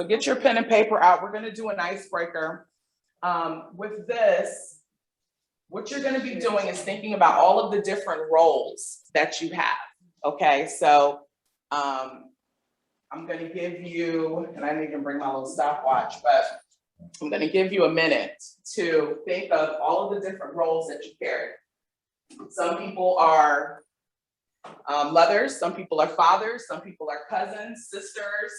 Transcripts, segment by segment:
So get your pen and paper out. We're gonna do an icebreaker. With this, what you're gonna be doing is thinking about all of the different roles that you have, okay? So I'm gonna give you, and I didn't even bring my little stopwatch, but I'm gonna give you a minute to think of all of the different roles that you carry. Some people are mothers, some people are fathers, some people are cousins, sisters,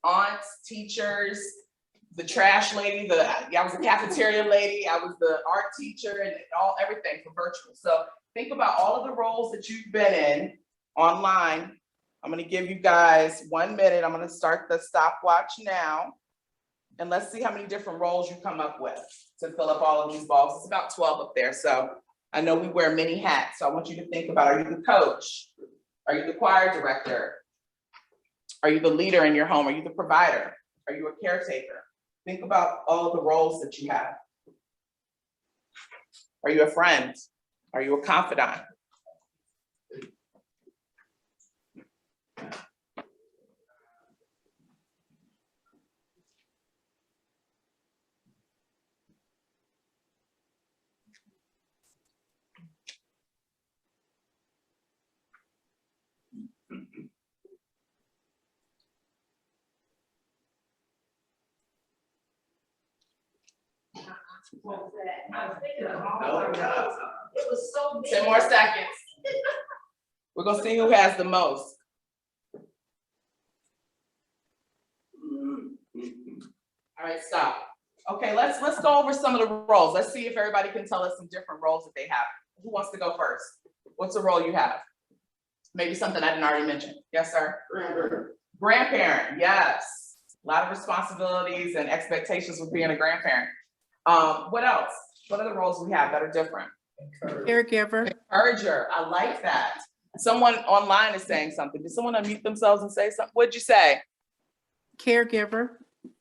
aunts, teachers, the trash lady, I was the cafeteria lady, I was the art teacher, and everything for virtual. So think about all of the roles that you've been in online. I'm gonna give you guys 1 minute. I'm gonna start the stopwatch now. And let's see how many different roles you come up with to fill up all of these balls. It's about 12 up there. So I know we wear many hats. So I want you to think about, are you the coach? Are you the choir director? Are you the leader in your home? Are you the provider? Are you a caretaker? Think about all of the roles that you have. Are you a friend? Are you a confidant? 10 more seconds. We're gonna see who has the most. All right, stop. Okay, let's go over some of the roles. Let's see if everybody can tell us some different roles that they have. Who wants to go first? What's the role you have? Maybe something I didn't already mention. Yes, sir? Grandparent, yes. A lot of responsibilities and expectations with being a grandparent. What else? What other roles we have that are different? Caregiver. Encourager, I like that. Someone online is saying something. Did someone unmute themselves and say something? What'd you say? Caregiver.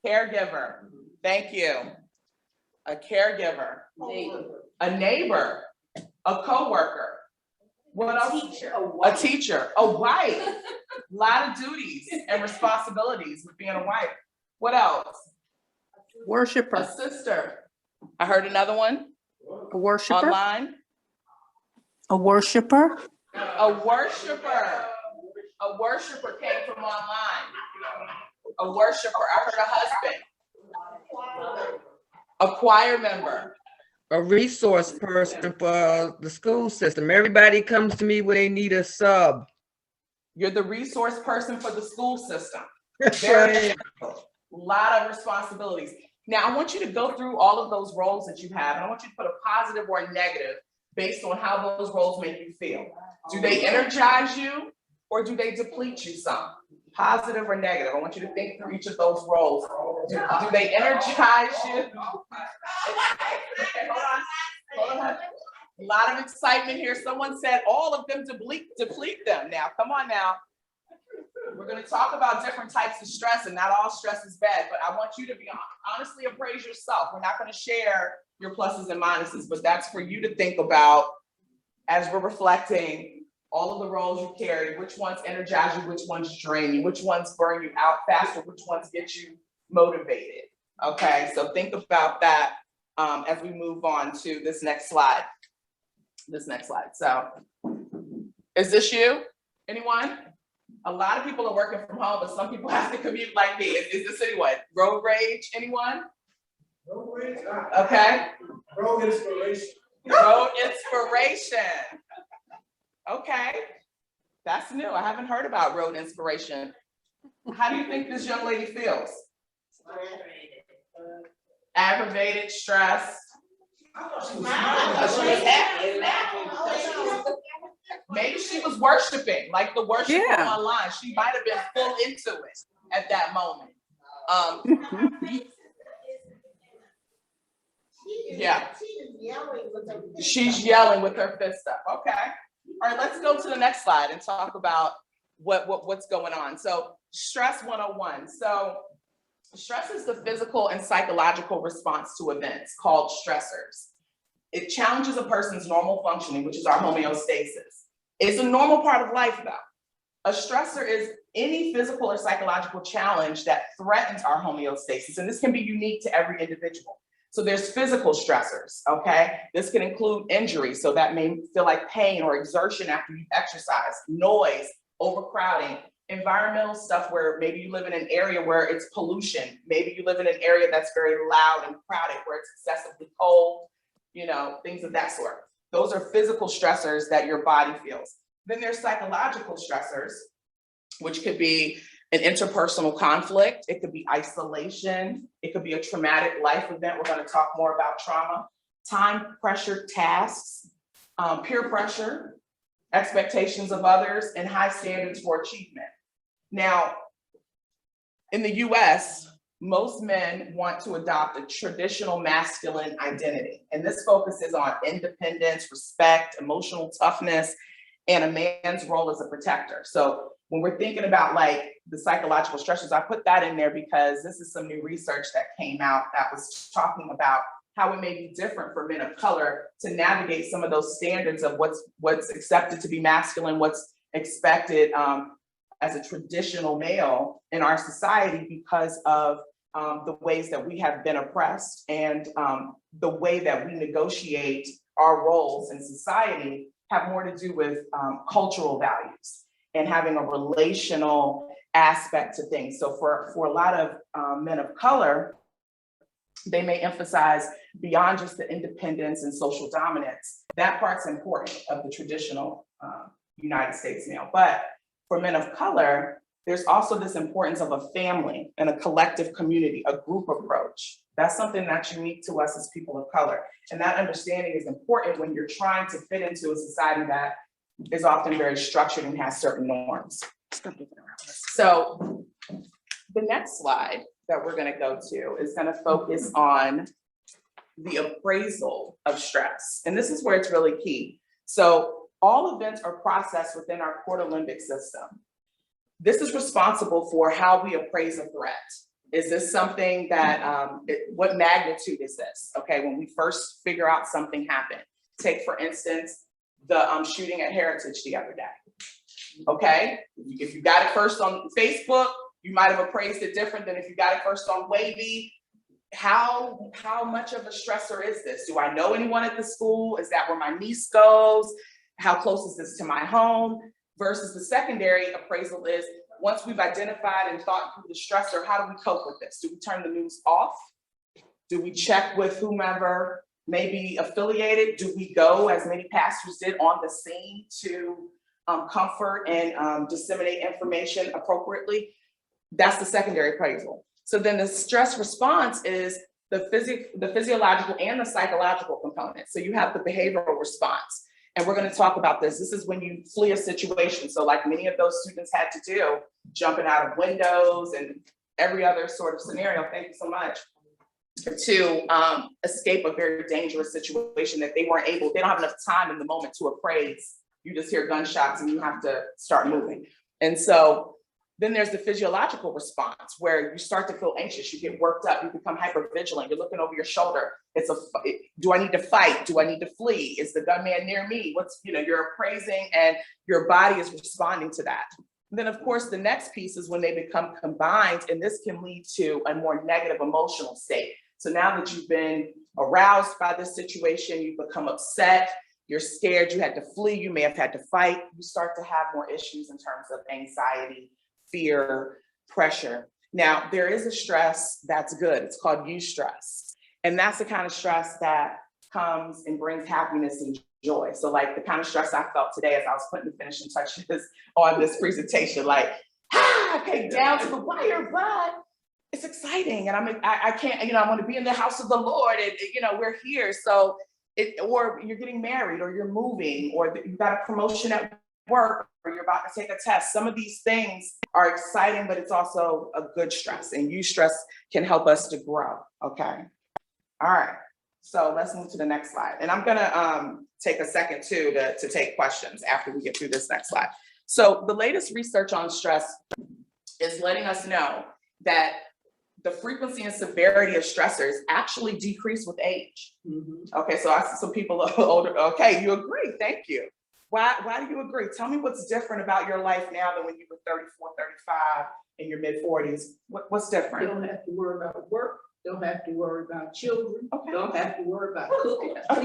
Caregiver, thank you. A caregiver. A neighbor. A coworker. What else? A teacher, a wife. A lot of duties and responsibilities with being a wife. What else? Worshiper. A sister. I heard another one. A worshiper. Online. A worshiper. A worshiper. A worshiper came from online. A worshiper. I heard a husband. A choir member. A resource person for the school system. Everybody comes to me when they need a sub. You're the resource person for the school system. That's Very right. a lot of responsibilities. Now, I want you to go through all of those roles that you have, and I want you to put a positive or a negative based on how those roles make you feel. Do they energize you or do they deplete you some? Positive or negative? I want you to think through each of those roles. Do they energize you? Okay, hold on. A lot of excitement here. Someone said all of them deplete them. Now, come on now. We're going to talk about different types of stress, and not all stress is bad, but I want you to be honestly appraise yourself. We're not going to share your pluses and minuses, but that's for you to think about as we're reflecting all of the roles you carry, which ones energize you, which ones drain you, which ones burn you out faster, which ones get you motivated. Okay, so think about that as we move on to this next slide. So, is this you? Anyone? A lot of people are working from home, but some people have to commute like me. Is this anyone? Road rage, anyone? Road rage? Okay. Road inspiration. Road inspiration. Okay. That's new. I haven't heard about road inspiration. How do you think this young lady feels? Aggravated, stressed. Maybe she was worshiping, like the worshiper online. She might have been full into it at that moment. Yeah. She's yelling with her fist up. Okay. All right, let's go to the next slide and talk about what's going on. So stress 101. So stress is the physical and psychological response to events called stressors. It challenges a person's normal functioning, which is our homeostasis. It's a normal part of life, though. A stressor is any physical or psychological challenge that threatens our homeostasis, and this can be unique to every individual. So there's physical stressors, okay? This can include injury, so that may feel like pain or exertion after you've exercised, noise, overcrowding, environmental stuff where maybe you live in an area where it's pollution, maybe you live in an area that's very loud and crowded, where it's excessively cold, you know, things of that sort. Those are physical stressors that your body feels. Then there's psychological stressors, which could be an interpersonal conflict. It could be isolation. It could be a traumatic life event. We're going to talk more about trauma. Time pressured tasks, peer pressure, expectations of others, and high standards for achievement. Now, in the US, most men want to adopt a traditional masculine identity. And this focuses on independence, respect, emotional toughness, and a man's role as a protector. So when we're thinking about like the psychological stressors, I put that in there because this is some new research that came out that was talking about how it may be different for men of color to navigate some of those standards of what's accepted to be masculine, what's expected as a traditional male in our society because of the ways that we have been oppressed and the way that we negotiate our roles in society have more to do with cultural values and having a relational aspect to things. So for a lot of men of color, they may emphasize beyond just the independence and social dominance. That part's important of the traditional United States male. But for men of color, there's also this importance of a family and a collective community, a group approach. That's something that's unique to us as people of color. And that understanding is important when you're trying to fit into a society that is often very structured and has certain norms. So the next slide that we're going to go to is going to focus on the appraisal of stress. And this is where it's really key. So all events are processed within our quarter-limbic system. This is responsible for how we appraise a threat. Is this something that, what magnitude is this? Okay, when we first figure out something happened. Take, for instance, the shooting at Heritage the other day. Okay, if you got it first on Facebook, you might have appraised it different than if you got it first on Wavy. How much of a stressor is this? Do I know anyone at the school? Is that where my niece goes? How close is this to my home? Versus the secondary appraisal is, once we've identified and thought through the stressor, how do we cope with this? Do we turn the news off? Do we check with whomever may be affiliated? Do we go, as many pastors did, on the scene to comfort and disseminate information appropriately? That's the secondary appraisal. So then the stress response is the physiological and the psychological component. So you have the behavioral response. And we're going to talk about this. This is when you flee a situation. So like many of those students had to do, jumping out of windows and every other sort of scenario, thank you so much, to escape a very dangerous situation that they don't have enough time in the moment to appraise. You just hear gunshots and you have to start moving. And so then there's the physiological response where you start to feel anxious, you get worked up, you become hypervigilant, you're looking over your shoulder. Do I need to fight? Do I need to flee? Is the gunman near me? You're appraising and your body is responding to that. And then of course, the next piece is when they become combined, and this can lead to a more negative emotional state. So now that you've been aroused by this situation, you've become upset, you're scared, you had to flee, you may have had to fight, you start to have more issues in terms of anxiety, fear, pressure. Now, there is a stress that's good. It's called eustress. And that's the kind of stress that comes and brings happiness and joy. So like the kind of stress I felt today as I was putting the finishing touches on this presentation, like, I came down to the wire, but it's exciting. And I can't, I want to be in the house of the Lord and, we're here. So or you're getting married or you're moving or you've got a promotion at work or you're about to take a test. Some of these things are exciting, but it's also a good stress, and eustress can help us to grow. Okay. All right. So let's move to the next slide. And I'm gonna take a second too to take questions after we get through this next slide. So the latest research on stress is letting us know that the frequency and severity of stressors actually decrease with age. Okay, so I see some people older. Okay, you agree, thank you. Why do you agree? Tell me what's different about your life now than when you were 34, 35 in your mid-40s. What's different? Don't have to worry about work, don't have to worry about children, Okay. don't have to worry about cooking. Okay. So it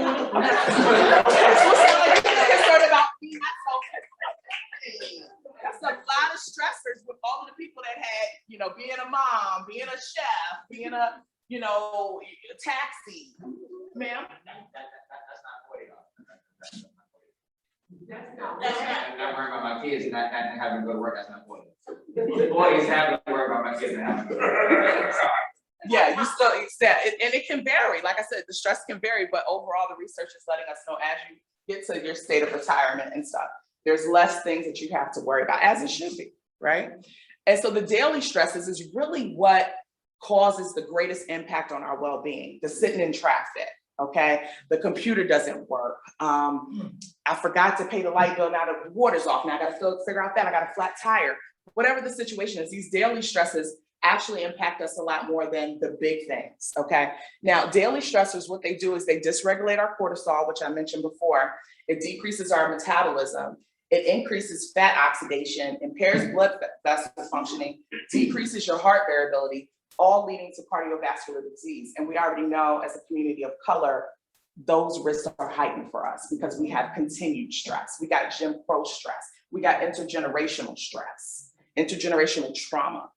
sounds like you're concerned about being that's a lot of stressors with all of the people that had, you know, being a mom, being a chef, being a, you know, a taxi. Ma'am? That's not 40 I'm worrying about my kids and not having to go to work. That's not 40. 40 is having to worry about my kids and having to go to work. Yeah, you still accept it, and it can vary. Like I said, the stress can vary, but overall, the research is letting us know as you get to your state of retirement and stuff, there's less things that you have to worry about, as it should be, right? And so the daily stresses is really what causes the greatest impact on our well-being. The sitting in traffic, okay? The computer doesn't work. I forgot to pay the light bill, now the water's off. Now I gotta figure out that, I got a flat tire. Whatever the situation is, these daily stresses actually impact us a lot more than the big things, okay? Now, daily stressors, what they do is they dysregulate our cortisol, which I mentioned before. It decreases our metabolism. It increases fat oxidation, impairs blood vessel functioning, decreases your heart variability, all leading to cardiovascular disease. And we already know as a community of color, those risks are heightened for us because we have continued stress. We got Jim Crow stress. We got intergenerational stress, intergenerational trauma.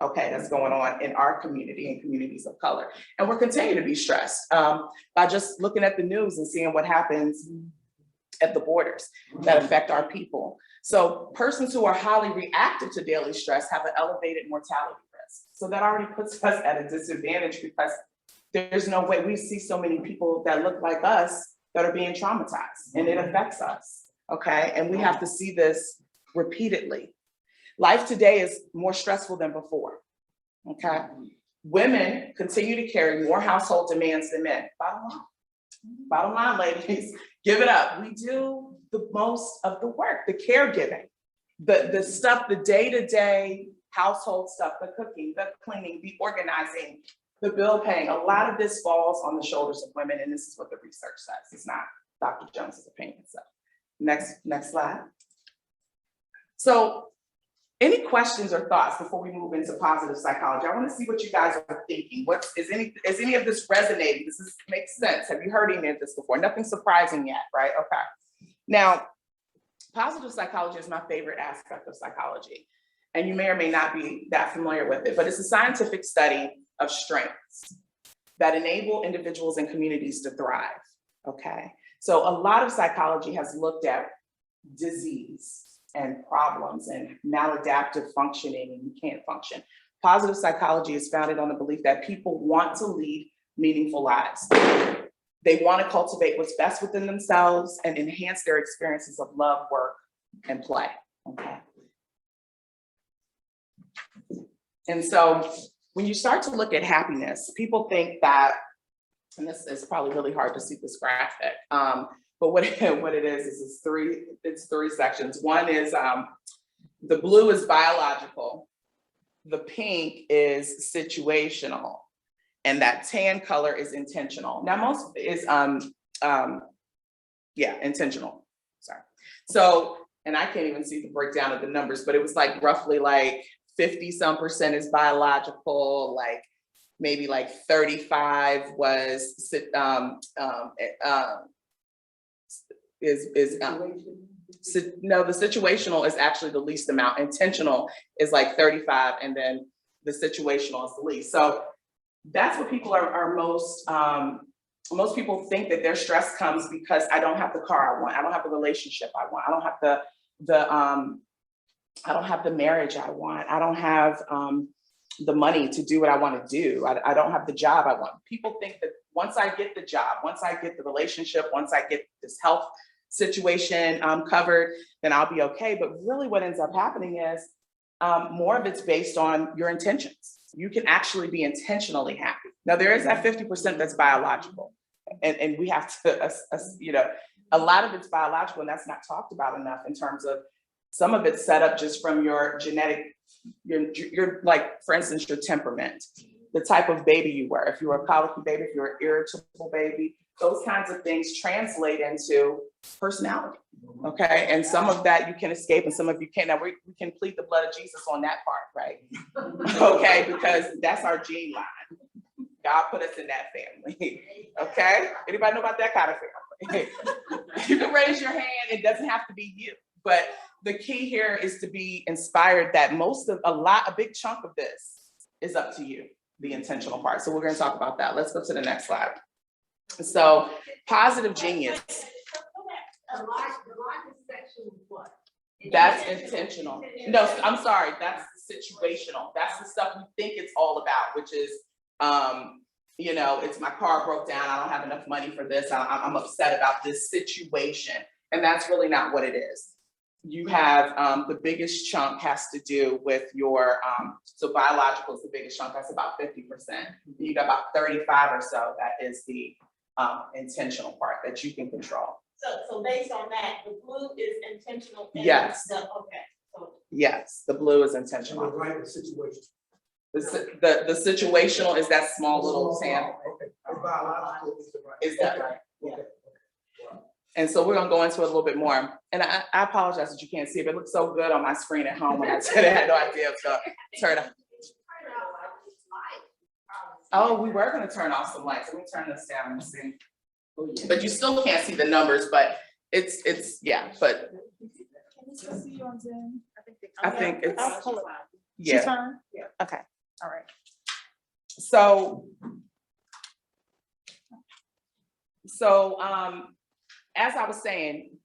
Okay, that's going on in our community and communities of color. And we're continuing to be stressed by just looking at the news and seeing what happens at the borders that affect our people. So persons who are highly reactive to daily stress have an elevated mortality risk. So that already puts us at a disadvantage because there's no way. We see so many people that look like us that are being traumatized, and it affects us, okay? And we have to see this repeatedly. Life today is more stressful than before, okay? Women continue to carry more household demands than men. Bottom line, ladies, give it up. We do the most of the work, the caregiving, the stuff, the day-to-day household stuff, the cooking, the cleaning, the organizing, the bill paying. A lot of this falls on the shoulders of women, and this is what the research says. It's not Dr. Jones's opinion. So next slide. So any questions or thoughts before we move into positive psychology? I want to see what you guys are thinking. Is any of this resonating? Makes sense. Have you heard any of this before? Nothing surprising yet, right? Okay. Now, positive psychology is my favorite aspect of psychology. And you may or may not be that familiar with it, but it's a scientific study of strengths that enable individuals and communities to thrive, okay? So a lot of psychology has looked at disease and problems and maladaptive functioning, and you can't function. Positive psychology is founded on the belief that people want to lead meaningful lives. They want to cultivate what's best within themselves and enhance their experiences of love, work, and play, okay? And so when you start to look at happiness, people think that, and this is probably really hard to see this graphic, but what it is it's three sections. One is the blue is biological, the pink is situational, and that tan color is intentional. Now most is intentional, sorry. So, and I can't even see the breakdown of the numbers, but it was like roughly like 50% is biological, like maybe like 35 was the situational is actually the least amount. Intentional is like 35, and then the situational is the least. So that's what people are most people think that their stress comes because I don't have the car I want, I don't have the relationship I want, I don't have the marriage I want, I don't have the money to do what I want to do, I don't have the job I want. People think that once I get the job, once I get the relationship, once I get this health situation covered, then I'll be okay. But really what ends up happening is more of it's based on your intentions. You can actually be intentionally happy. Now there is that 50% that's biological, and we have to, a lot of it's biological, and that's not talked about enough in terms of some of it's set up just from your genetic, your like, for instance, your temperament, the type of baby you were. If you were a colicky baby, if you're an irritable baby, those kinds of things translate into personality. Okay, and some of that you can escape and some of you can't. Now we can plead the blood of Jesus on that part, right? Okay, because that's our gene line. God put us in that family. Okay, anybody know about that kind of family? You can raise your hand, it doesn't have to be you. But the key here is to be inspired that a big chunk of this is up to you, the intentional part. So we're going to talk about that. Let's go to the next slide. So positive genius. The largest section was what? That's intentional. No, I'm sorry, that's situational. That's the stuff we think it's all about, which is, it's my car broke down, I don't have enough money for this, I'm upset about this situation. And that's really not what it is. You have, the biggest chunk has to do with your, so biological is the biggest chunk, that's about 50%. You got about 35 or so, that is the intentional part that you can control. So based on that, the blue is intentional. And Yes. Okay, so. Yes, the blue is And intentional. the right situation. The situational is that small little Sam. Okay, the biological is the right. Is that right? Yeah. Okay. And so we're gonna go into it a little bit more. And I apologize that you can't see it, but it looks so good on my screen at home when I said I had no idea if to turn off. Oh, we were gonna turn off some lights. Let me turn this down and see. But you still can't see the numbers, but it's yeah, but I think it's, I'll pull it. She's yeah. fine? Yeah. Okay, all right. So as I was saying,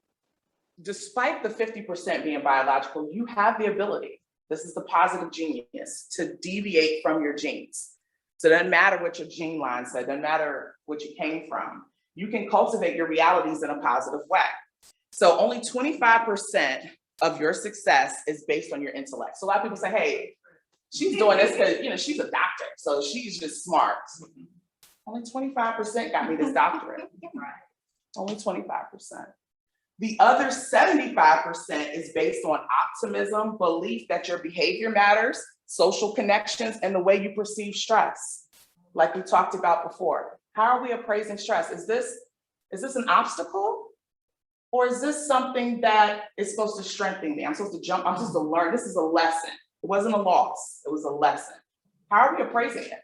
despite the 50% being biological, you have the ability, this is the positive genius, to deviate from your genes. So it doesn't matter what your gene line said, it doesn't matter what you came from. You can cultivate your realities in a positive way. So only 25% of your success is based on your intellect. So a lot of people say, hey, she's doing this because she's a doctor, so she's just smart. Only 25% got me this doctorate. Only 25%. The other 75% is based on optimism, belief that your behavior matters, social connections, and the way you perceive stress, like we talked about before. How are we appraising stress? Is this an obstacle? Or is this something that is supposed to strengthen me? I'm supposed to learn. This is a lesson. It wasn't a loss, it was a lesson. How are we appraising it?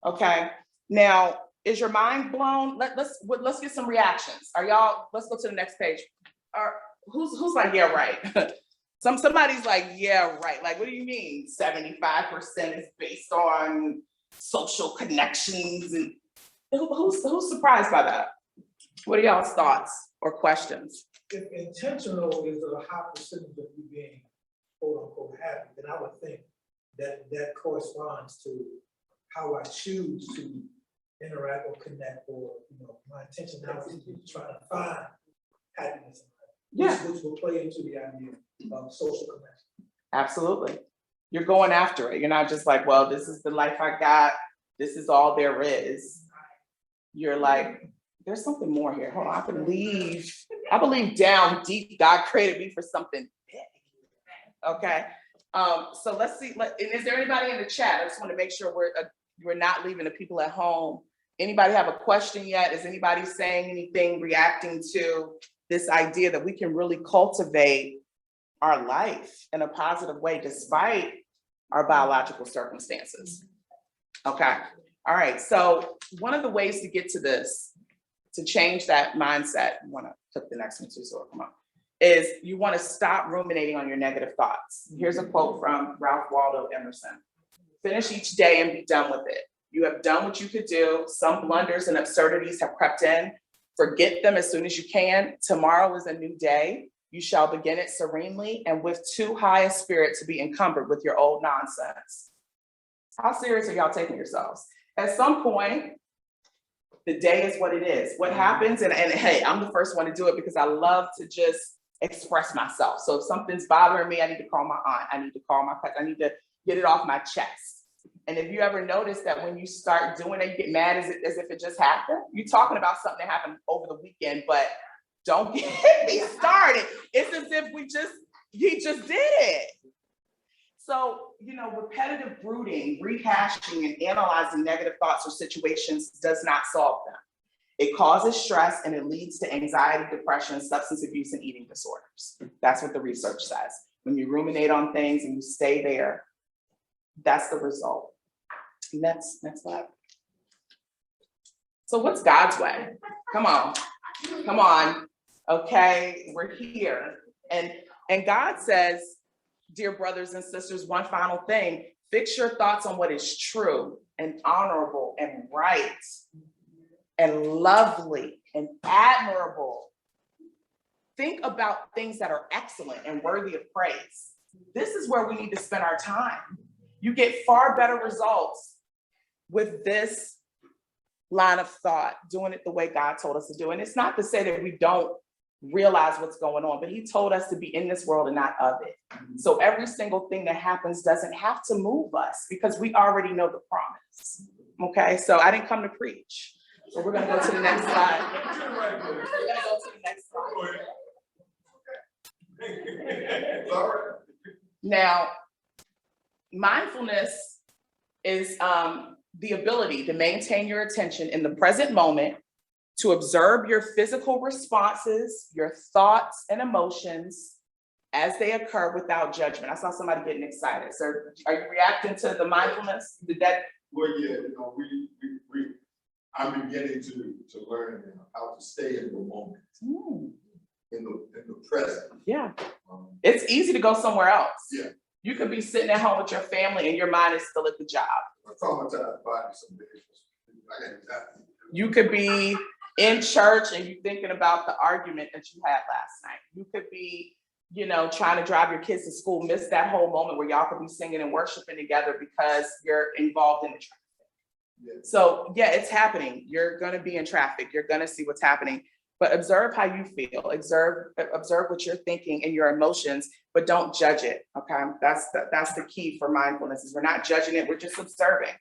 Okay, now, is your mind blown? Let's get some reactions. Let's go to the next page. Who's like, yeah, right? Somebody's like, yeah, right. Like, what do you mean 75% is based on social connections? And who's surprised by that? What are y'all's thoughts or questions? If intentional is a high percentage of you being quote unquote happy, then I would think that corresponds to how I choose to interact or connect, or my intentionality is trying to find happiness in life, which will play into the idea of social connection. Absolutely. You're going after it. You're not just like, well, this is the life I got. This is all there is. You're like, there's something more here. Hold on, I believe down deep, God created me for something big. Okay. So let's see. And is there anybody in the chat? I just want to make sure we're not leaving the people at home. Anybody have a question yet? Is anybody saying anything, reacting to this idea that we can really cultivate our life in a positive way despite our biological circumstances? Okay. All right. So one of the ways to get to this, to change that mindset, you want to click the next one too, so it'll come up, is you want to stop ruminating on your negative thoughts. Here's a quote from Ralph Waldo Emerson. Finish each day and be done with it. You have done what you could do. Some blunders and absurdities have crept in. Forget them as soon as you can. Tomorrow is a new day. You shall begin it serenely and with too high a spirit to be encumbered with your old nonsense. How serious are y'all taking yourselves? At some point, the day is what it is. What happens, and hey, I'm the first one to do it because I love to just express myself. So if something's bothering me, I need to call my aunt. I need to call my cousin. I need to get it off my chest. And if you ever notice that when you start doing it, you get mad as if it just happened. You're talking about something that happened over the weekend, but don't get me started. It's as if he just did it. So, repetitive brooding, rehashing, and analyzing negative thoughts or situations does not solve them. It causes stress and it leads to anxiety, depression, substance abuse, and eating disorders. That's what the research says. When you ruminate on things and you stay there, that's the result. Next slide. So what's God's way? Come on. Okay, we're here. And God says, dear brothers and sisters, one final thing, fix your thoughts on what is true and honorable and right and lovely and admirable. Think about things that are excellent and worthy of praise. This is where we need to spend our time. You get far better results with this line of thought, doing it the way God told us to do. And it's not to say that we don't realize what's going on, but he told us to be in this world and not of it. So every single thing that happens doesn't have to move us because we already know the promise. Okay, so I didn't come to preach. So we're gonna go to the next slide. We're gonna go to the next slide. Now, mindfulness is the ability to maintain your attention in the present moment, to observe your physical responses, your thoughts and emotions as they occur without judgment. I saw somebody getting excited. So are you reacting to the mindfulness? Did that? Well, yeah, I'm beginning to learn how to stay in the moment, in the present. Yeah, it's easy to go somewhere else. Yeah. You could be sitting at home with your family and your mind is still at the job. I'm traumatized body some days. I got that. You could be in church and you're thinking about the argument that you had last night. You could be, trying to drive your kids to school, miss that whole moment where y'all could be singing and worshiping together because you're involved in the traffic. Yeah. So yeah, it's happening. You're gonna be in traffic. You're gonna see what's happening, but observe how you feel. Observe what you're thinking and your emotions, but don't judge it. Okay, that's the key for mindfulness. Is we're not judging it. We're just observing.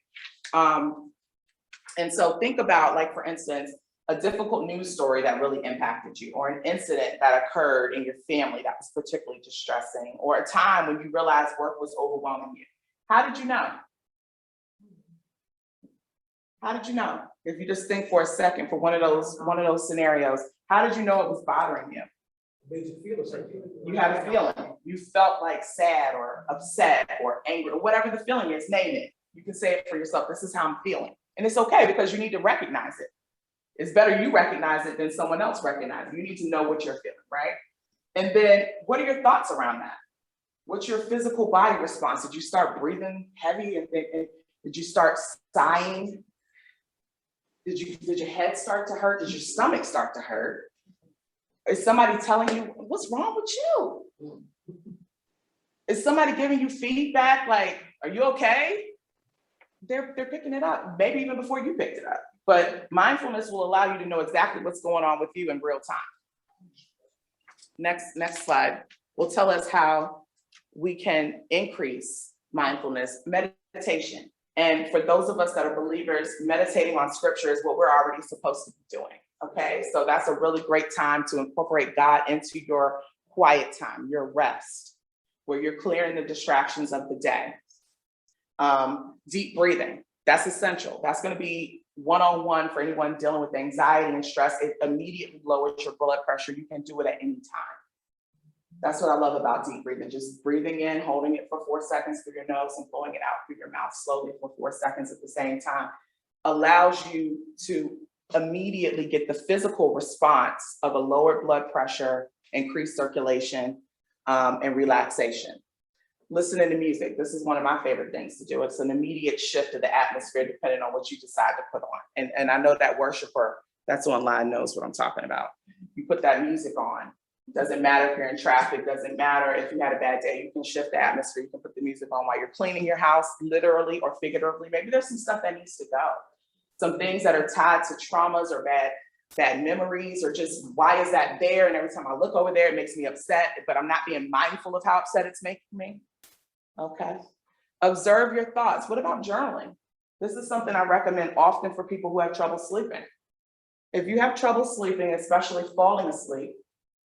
And so think about, like, for instance, a difficult news story that really impacted you, or an incident that occurred in your family that was particularly distressing, or a time when you realized work was overwhelming you. How did you know? How did you know? If you just think for a second for one of those scenarios, how did you know it was bothering you? Made you feel a certain way. You had a feeling. You felt like sad or upset or angry or whatever the feeling is, name it. You can say it for yourself. This is how I'm feeling. And it's okay because you need to recognize it. It's better you recognize it than someone else recognize it. You need to know what you're feeling, right? And then what are your thoughts around that? What's your physical body response? Did you start breathing heavy and did you start sighing? Did your head start to hurt? Did your stomach start to hurt? Is somebody telling you, what's wrong with you? Is somebody giving you feedback like, are you okay? They're picking it up, maybe even before you picked it up. But mindfulness will allow you to know exactly what's going on with you in real time. Next slide will tell us how we can increase mindfulness, meditation. And for those of us that are believers, meditating on scripture is what we're already supposed to be doing. Okay, so that's a really great time to incorporate God into your quiet time, your rest, where you're clearing the distractions of the day. Deep breathing, that's essential. That's going to be one-on-one for anyone dealing with anxiety and stress. It immediately lowers your blood pressure. You can do it at any time. That's what I love about deep breathing. Just breathing in, holding it for 4 seconds through your nose and blowing it out through your mouth slowly for 4 seconds at the same time allows you to immediately get the physical response of a lowered blood pressure, increased circulation, and relaxation. Listening to music. This is one of my favorite things to do. It's an immediate shift of the atmosphere depending on what you decide to put on. And I know that worshiper that's online knows what I'm talking about. You put that music on. Doesn't matter if you're in traffic, doesn't matter if you had a bad day, you can shift the atmosphere. You can put the music on while you're cleaning your house, literally or figuratively. Maybe there's some stuff that needs to go. Some things that are tied to traumas or bad memories, or just why is that there? And every time I look over there, it makes me upset, but I'm not being mindful of how upset it's making me. Okay. Observe your thoughts. What about journaling? This is something I recommend often for people who have trouble sleeping. If you have trouble sleeping, especially falling asleep,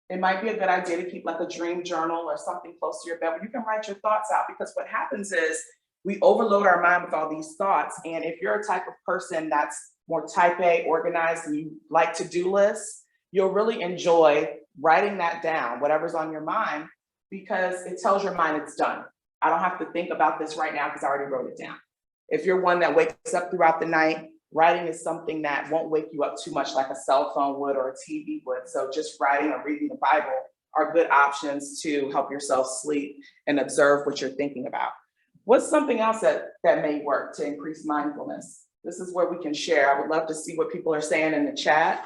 it might be a good idea to keep like a dream journal or something close to your bed where you can write your thoughts out, because what happens is we overload our mind with all these thoughts. And if you're a type of person that's more type A, organized, and you like to-do lists, you'll really enjoy writing that down, whatever's on your mind, because it tells your mind it's done. I don't have to think about this right now because I already wrote it down. If you're one that wakes up throughout the night, writing is something that won't wake you up too much like a cell phone would or a TV would. So just writing or reading the Bible are good options to help yourself sleep and observe what you're thinking about. What's something else that may work to increase mindfulness? This is where we can share. I would love to see what people are saying in the chat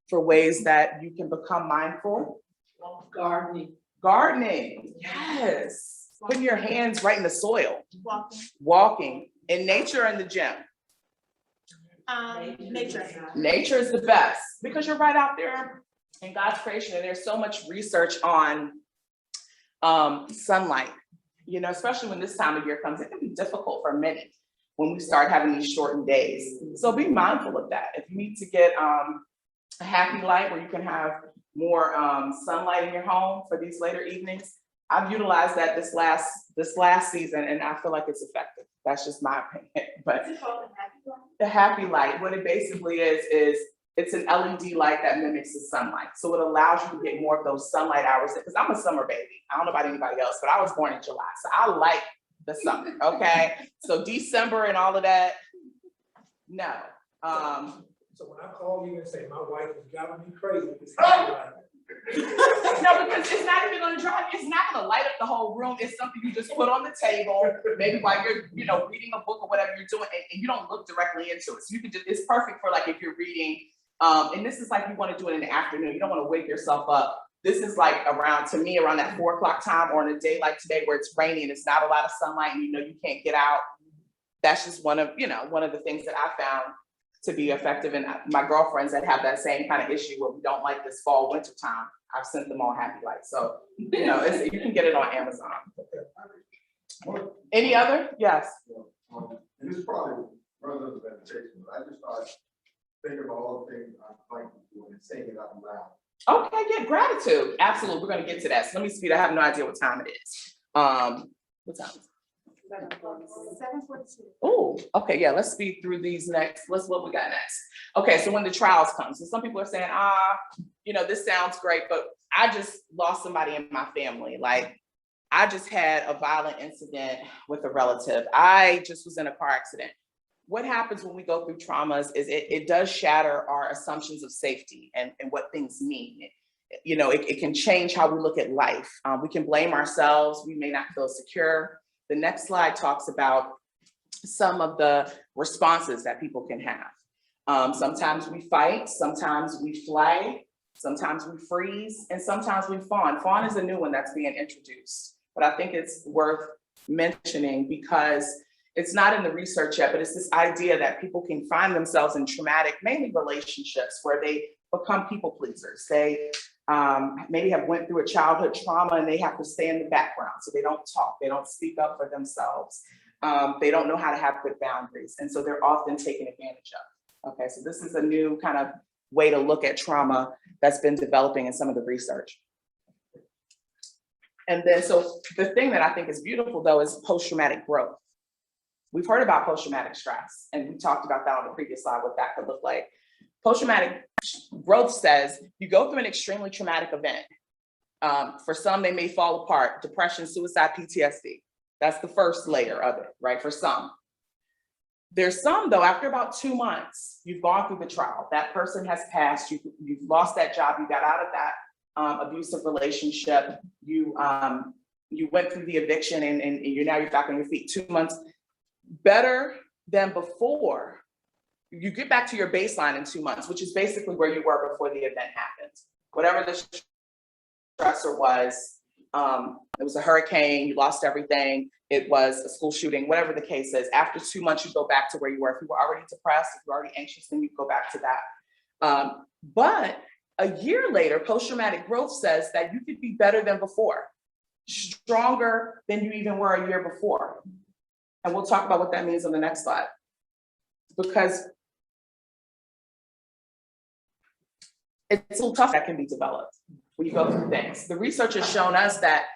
for ways that you can become mindful. Gardening. Gardening, yes. Putting your hands right in the soil. Walking. Walking in nature and the gym. Nature. Nature is the best because you're right out there in God's creation, and there's so much research on sunlight, you know, especially when this time of year comes. It can be difficult for many when we start having these shortened days. So be mindful of that. If you need to get a happy light where you can have more sunlight in your home for these later evenings, I've utilized that this last season, and I feel like it's effective. That's just my opinion. But the happy light, what it basically is it's an LED light that mimics the sunlight. So it allows you to get more of those sunlight hours. Because I'm a summer baby. I don't know about anybody else, but I was born in July. So I like the summer, okay? So December and all of that, no. So when I call you and say, my wife is driving me crazy, it's like, No, because it's not even gonna drive, it's not gonna light up the whole room. It's something you just put on the table, maybe while you're, reading a book or whatever you're doing, and you don't look directly into it. So you can just, it's perfect for like if you're reading, and this is like you wanna do it in the afternoon. You don't wanna wake yourself up. This is like around that 4 o'clock time, or in a day like today where it's rainy and it's not a lot of sunlight and you can't get out. That's just one of the things that I found to be effective. And my girlfriends that have that same kind of issue where we don't like this fall, winter time, I've sent them all happy lights. So, you can get it on Amazon. Any other? Yes. And this probably runs under meditation, but I just started thinking about all the things I'm thankful for and saying it out loud. Okay, yeah, gratitude. Absolutely. We're going to get to that. So let me speed. I have no idea what time it is. What time is it? 7:42. Oh, okay, yeah, let's speed through these next. What we got next. Okay, so when the trials come, so some people are saying, this sounds great, but I just lost somebody in my family. Like, I just had a violent incident with a relative. I just was in a car accident. What happens when we go through traumas is it does shatter our assumptions of safety and what things mean. It can change how we look at life. We can blame ourselves. We may not feel secure. The next slide talks about some of the responses that people can have. Sometimes we fight, sometimes we fly, sometimes we freeze, and sometimes we fawn. Fawn is a new one that's being introduced, but I think it's worth mentioning because it's not in the research yet, but it's this idea that people can find themselves in traumatic, mainly relationships, where they become people pleasers. They maybe have went through a childhood trauma and they have to stay in the background. So they don't talk, they don't speak up for themselves. They don't know how to have good boundaries. And so they're often taken advantage of. Okay, so this is a new kind of way to look at trauma that's been developing in some of the research. And then, so the thing that I think is beautiful though is post-traumatic growth. We've heard about post-traumatic stress, and we talked about that on the previous slide, what that could look like. Post-traumatic growth says you go through an extremely traumatic event. For some, they may fall apart, depression, suicide, PTSD. That's the first layer of it, right? For some. There's some though, after about 2 months, you've gone through the trial. That person has passed, you've lost that job, you got out of that abusive relationship, you went through the eviction and you're back on your feet. 2 months, better than before. You get back to your baseline in 2 months, which is basically where you were before the event happened. Whatever the stressor was, it was a hurricane, you lost everything, it was a school shooting, whatever the case is. After 2 months, you go back to where you were. If you were already depressed, if you were already anxious, then you go back to that. But a year later, post-traumatic growth says that you could be better than before, stronger than you even were a year before. And we'll talk about what that means on the next slide. Because it's a little tough that can be developed when you go through things. The research has shown us that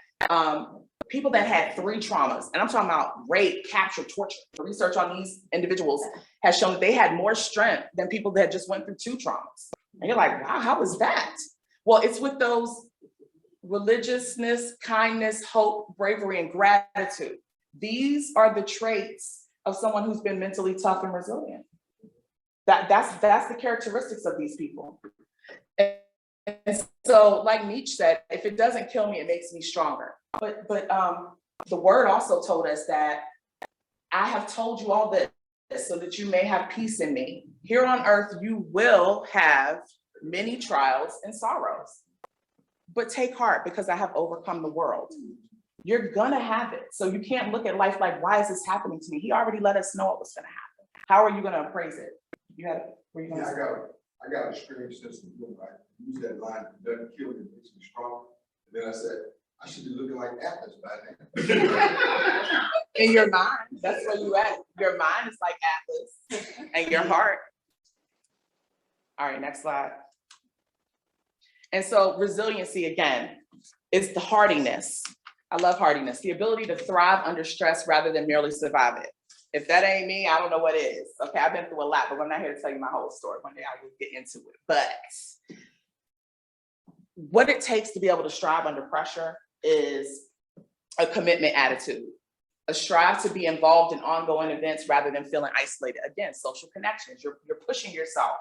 people that had 3 traumas, and I'm talking about rape, capture, torture. The research on these individuals has shown that they had more strength than people that just went through 2 traumas. And you're like, wow, how is that? Well, it's with those religiousness, kindness, hope, bravery, and gratitude. These are the traits of someone who's been mentally tough and resilient. That's the characteristics of these people. And so, like Nietzsche said, if it doesn't kill me, it makes me stronger. But the word also told us that I have told you all this so that you may have peace in me. Here on earth, you will have many trials and sorrows, but take heart because I have overcome the world. You're gonna have it. So you can't look at life like, why is this happening to me? He already let us know what was gonna happen. How are you gonna appraise it? You had, were you gonna say? I got a strange sense of humor. I use that line, it doesn't kill me, it makes me strong. And then I said, I should be looking like Atlas by now. In your mind, that's where you at. Your mind is like Atlas and your heart. All right, next slide. And so resiliency, again, is the hardiness. I love hardiness, the ability to thrive under stress rather than merely survive it. If that ain't me, I don't know what is. Okay, I've been through a lot, but I'm not here to tell you my whole story. One day I will get into it. But what it takes to be able to strive under pressure is a commitment attitude, a strive to be involved in ongoing events rather than feeling isolated. Again, social connections. You're pushing yourself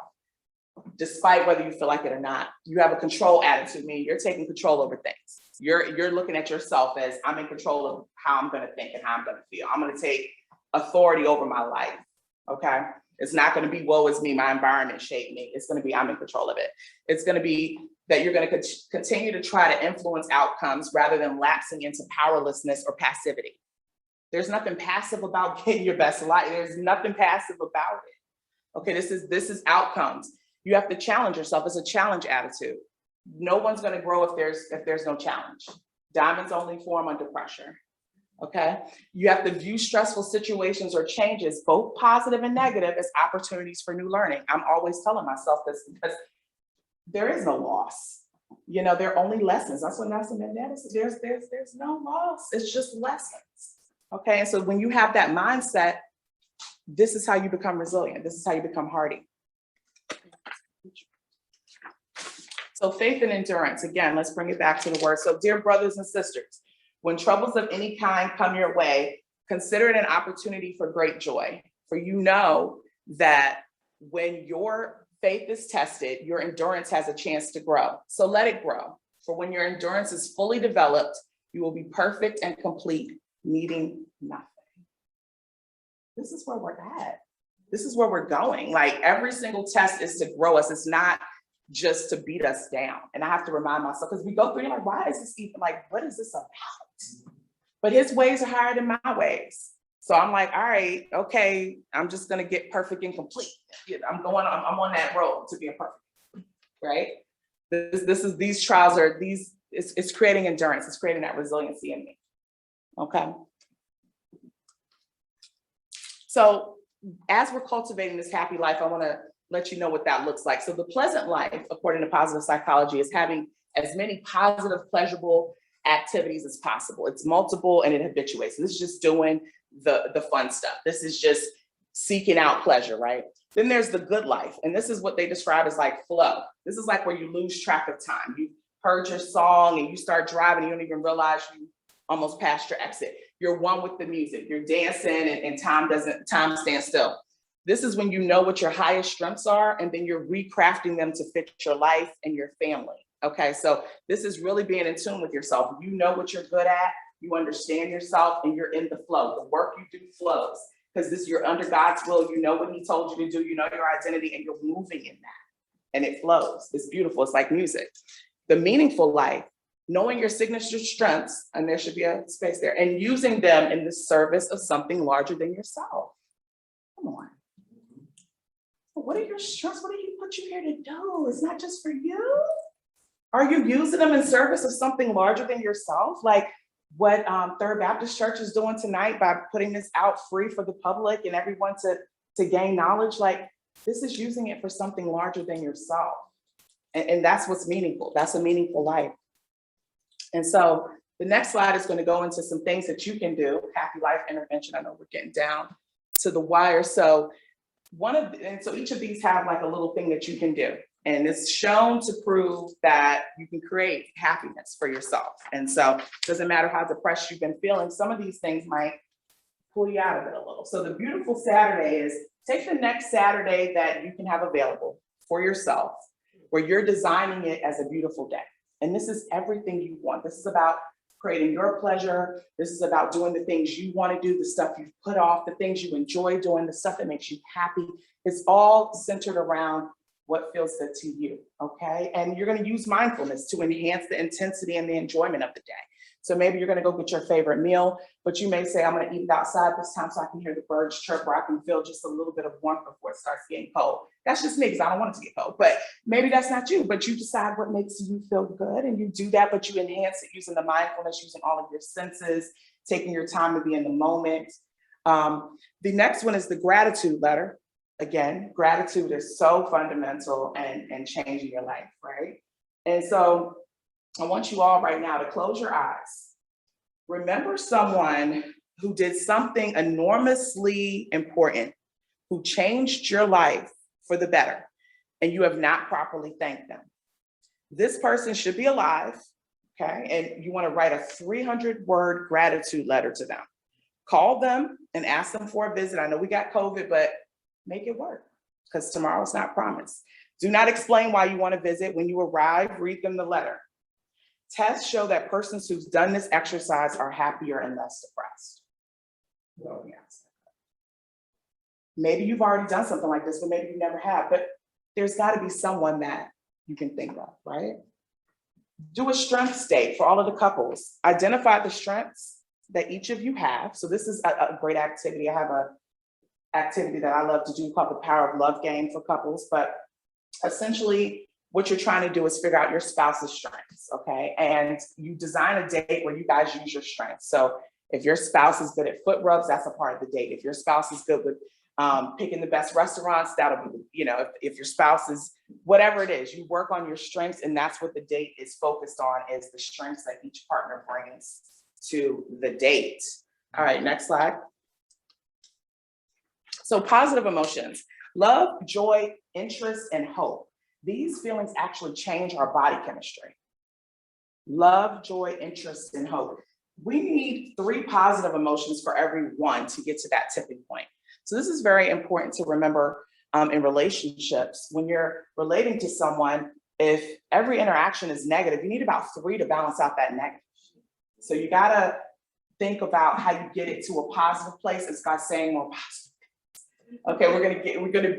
despite whether you feel like it or not. You have a control attitude, meaning you're taking control over things. You're looking at yourself as, I'm in control of how I'm going to think and how I'm going to feel. I'm going to take authority over my life. Okay. It's not going to be, woe is me, my environment shaped me. It's going to be, I'm in control of it. It's going to be that you're going to continue to try to influence outcomes rather than lapsing into powerlessness or passivity. There's nothing passive about getting your best life. There's nothing passive about it. Okay. This is outcomes. You have to challenge yourself. It's a challenge attitude. No one's going to grow if there's no challenge. Diamonds only form under pressure. Okay. You have to view stressful situations or changes, both positive and negative, as opportunities for new learning. I'm always telling myself this because there is no loss. You know, there are only lessons. That's what Nelson Mandela said. There's no loss. It's just lessons. Okay. And so when you have that mindset, this is how you become resilient. This is how you become hardy. So faith and endurance, again, let's bring it back to the word. So dear brothers and sisters, when troubles of any kind come your way, consider it an opportunity for great joy. For you know that when your faith is tested, your endurance has a chance to grow. So let it grow. For when your endurance is fully developed, you will be perfect and complete, needing nothing. This is where we're at. This is where we're going. Like every single test is to grow us. It's not just to beat us down. And I have to remind myself, because we go through, you're like, why is this even, like, what is this about? But his ways are higher than my ways. So I'm like, all right, okay, I'm just gonna get perfect and complete. I'm on that road to being perfect, right? These trials are, it's creating endurance. It's creating that resiliency in me, okay? So as we're cultivating this happy life, I wanna let you know what that looks like. So the pleasant life, according to positive psychology, is having as many positive, pleasurable activities as possible. It's multiple and it habituates. So this is just doing the fun stuff. This is just seeking out pleasure, right? Then there's the good life. And this is what they describe as like flow. This is like where you lose track of time. You heard your song and you start driving, you don't even realize you almost passed your exit. You're one with the music. You're dancing and time stands still. This is when you know what your highest strengths are, and then you're recrafting them to fit your life and your family. Okay, so this is really being in tune with yourself. You know what you're good at, you understand yourself, and you're in the flow. The work you do flows because you're under God's will. You know what He told you to do, you know your identity, and you're moving in that. And it flows. It's beautiful. It's like music. The meaningful life, knowing your signature strengths, and there should be a space there, and using them in the service of something larger than yourself. Come on. What are your strengths? What did He put you here to do? It's not just for you. Are you using them in service of something larger than yourself? Like what Third Baptist Church is doing tonight by putting this out free for the public and everyone to gain knowledge. Like this is using it for something larger than yourself. And that's what's meaningful. That's a meaningful life. And so The next slide is going to go into some things that you can do. Happy Life Intervention. I know we're getting down to the wire. So so each of these have like a little thing that you can do. And it's shown to prove that you can create happiness for yourself. And so it doesn't matter how depressed you've been feeling, some of these things might pull you out of it a little. So the beautiful Saturday is take the next Saturday that you can have available for yourself, where you're designing it as a beautiful day. And this is everything you want. This is about creating your pleasure. This is about doing the things you want to do, the stuff you've put off, the things you enjoy doing, the stuff that makes you happy. It's all centered around what feels good to you, okay? And you're going to use mindfulness to enhance the intensity and the enjoyment of the day. So maybe you're going to go get your favorite meal, but you may say, I'm going to eat it outside this time so I can hear the birds chirp, or I can feel just a little bit of warmth before it starts getting cold. That's just me, because I don't want it to get cold, but maybe that's not you, but you decide what makes you feel good and you do that, but you enhance it using the mindfulness, using all of your senses, taking your time to be in the moment. The next one is the gratitude letter. Again, gratitude is so fundamental and changing your life, right? And so I want you all right now to close your eyes. Remember someone who did something enormously important, who changed your life for the better, and you have not properly thanked them. This person should be alive, okay? And you want to write a 300-word gratitude letter to them. Call them and ask them for a visit. I know we got COVID, but make it work, because tomorrow's not promised. Do not explain why you want to visit. When you arrive, read them the letter. Tests show that persons who've done this exercise are happier and less depressed. Well, yes. Maybe you've already done something like this, but maybe you never have, but there's got to be someone that you can think of, right? Do a strength state for all of the couples. Identify the strengths that each of you have. So this is a great activity. I have a activity that I love to do called the Power of Love game for couples, but essentially what you're trying to do is figure out your spouse's strengths, okay? And you design a date where you guys use your strengths. So if your spouse is good at foot rubs, that's a part of the date. If your spouse is good with picking the best restaurants, that'll be, if your spouse is, whatever it is, you work on your strengths, and that's what the date is focused on, is the strengths that each partner brings to the date. All right, next slide. So positive emotions, love, joy, interest, and hope. These feelings actually change our body chemistry. Love, joy, interest, and hope. We need 3 positive emotions for every one to get to that tipping point. So this is very important to remember in relationships. When you're relating to someone, if every interaction is negative, you need about 3 to balance out that negative. So you gotta think about how you get it to a positive place and start saying more positive. Okay, we're gonna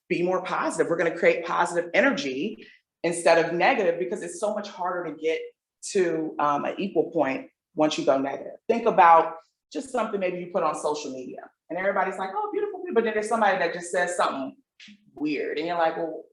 be more positive. We're gonna create positive energy instead of negative, because it's so much harder to get to an equal point once you go negative. Think about just something maybe you put on social media and everybody's like, oh, beautiful people, but then there's somebody that just says something weird and you're like, well,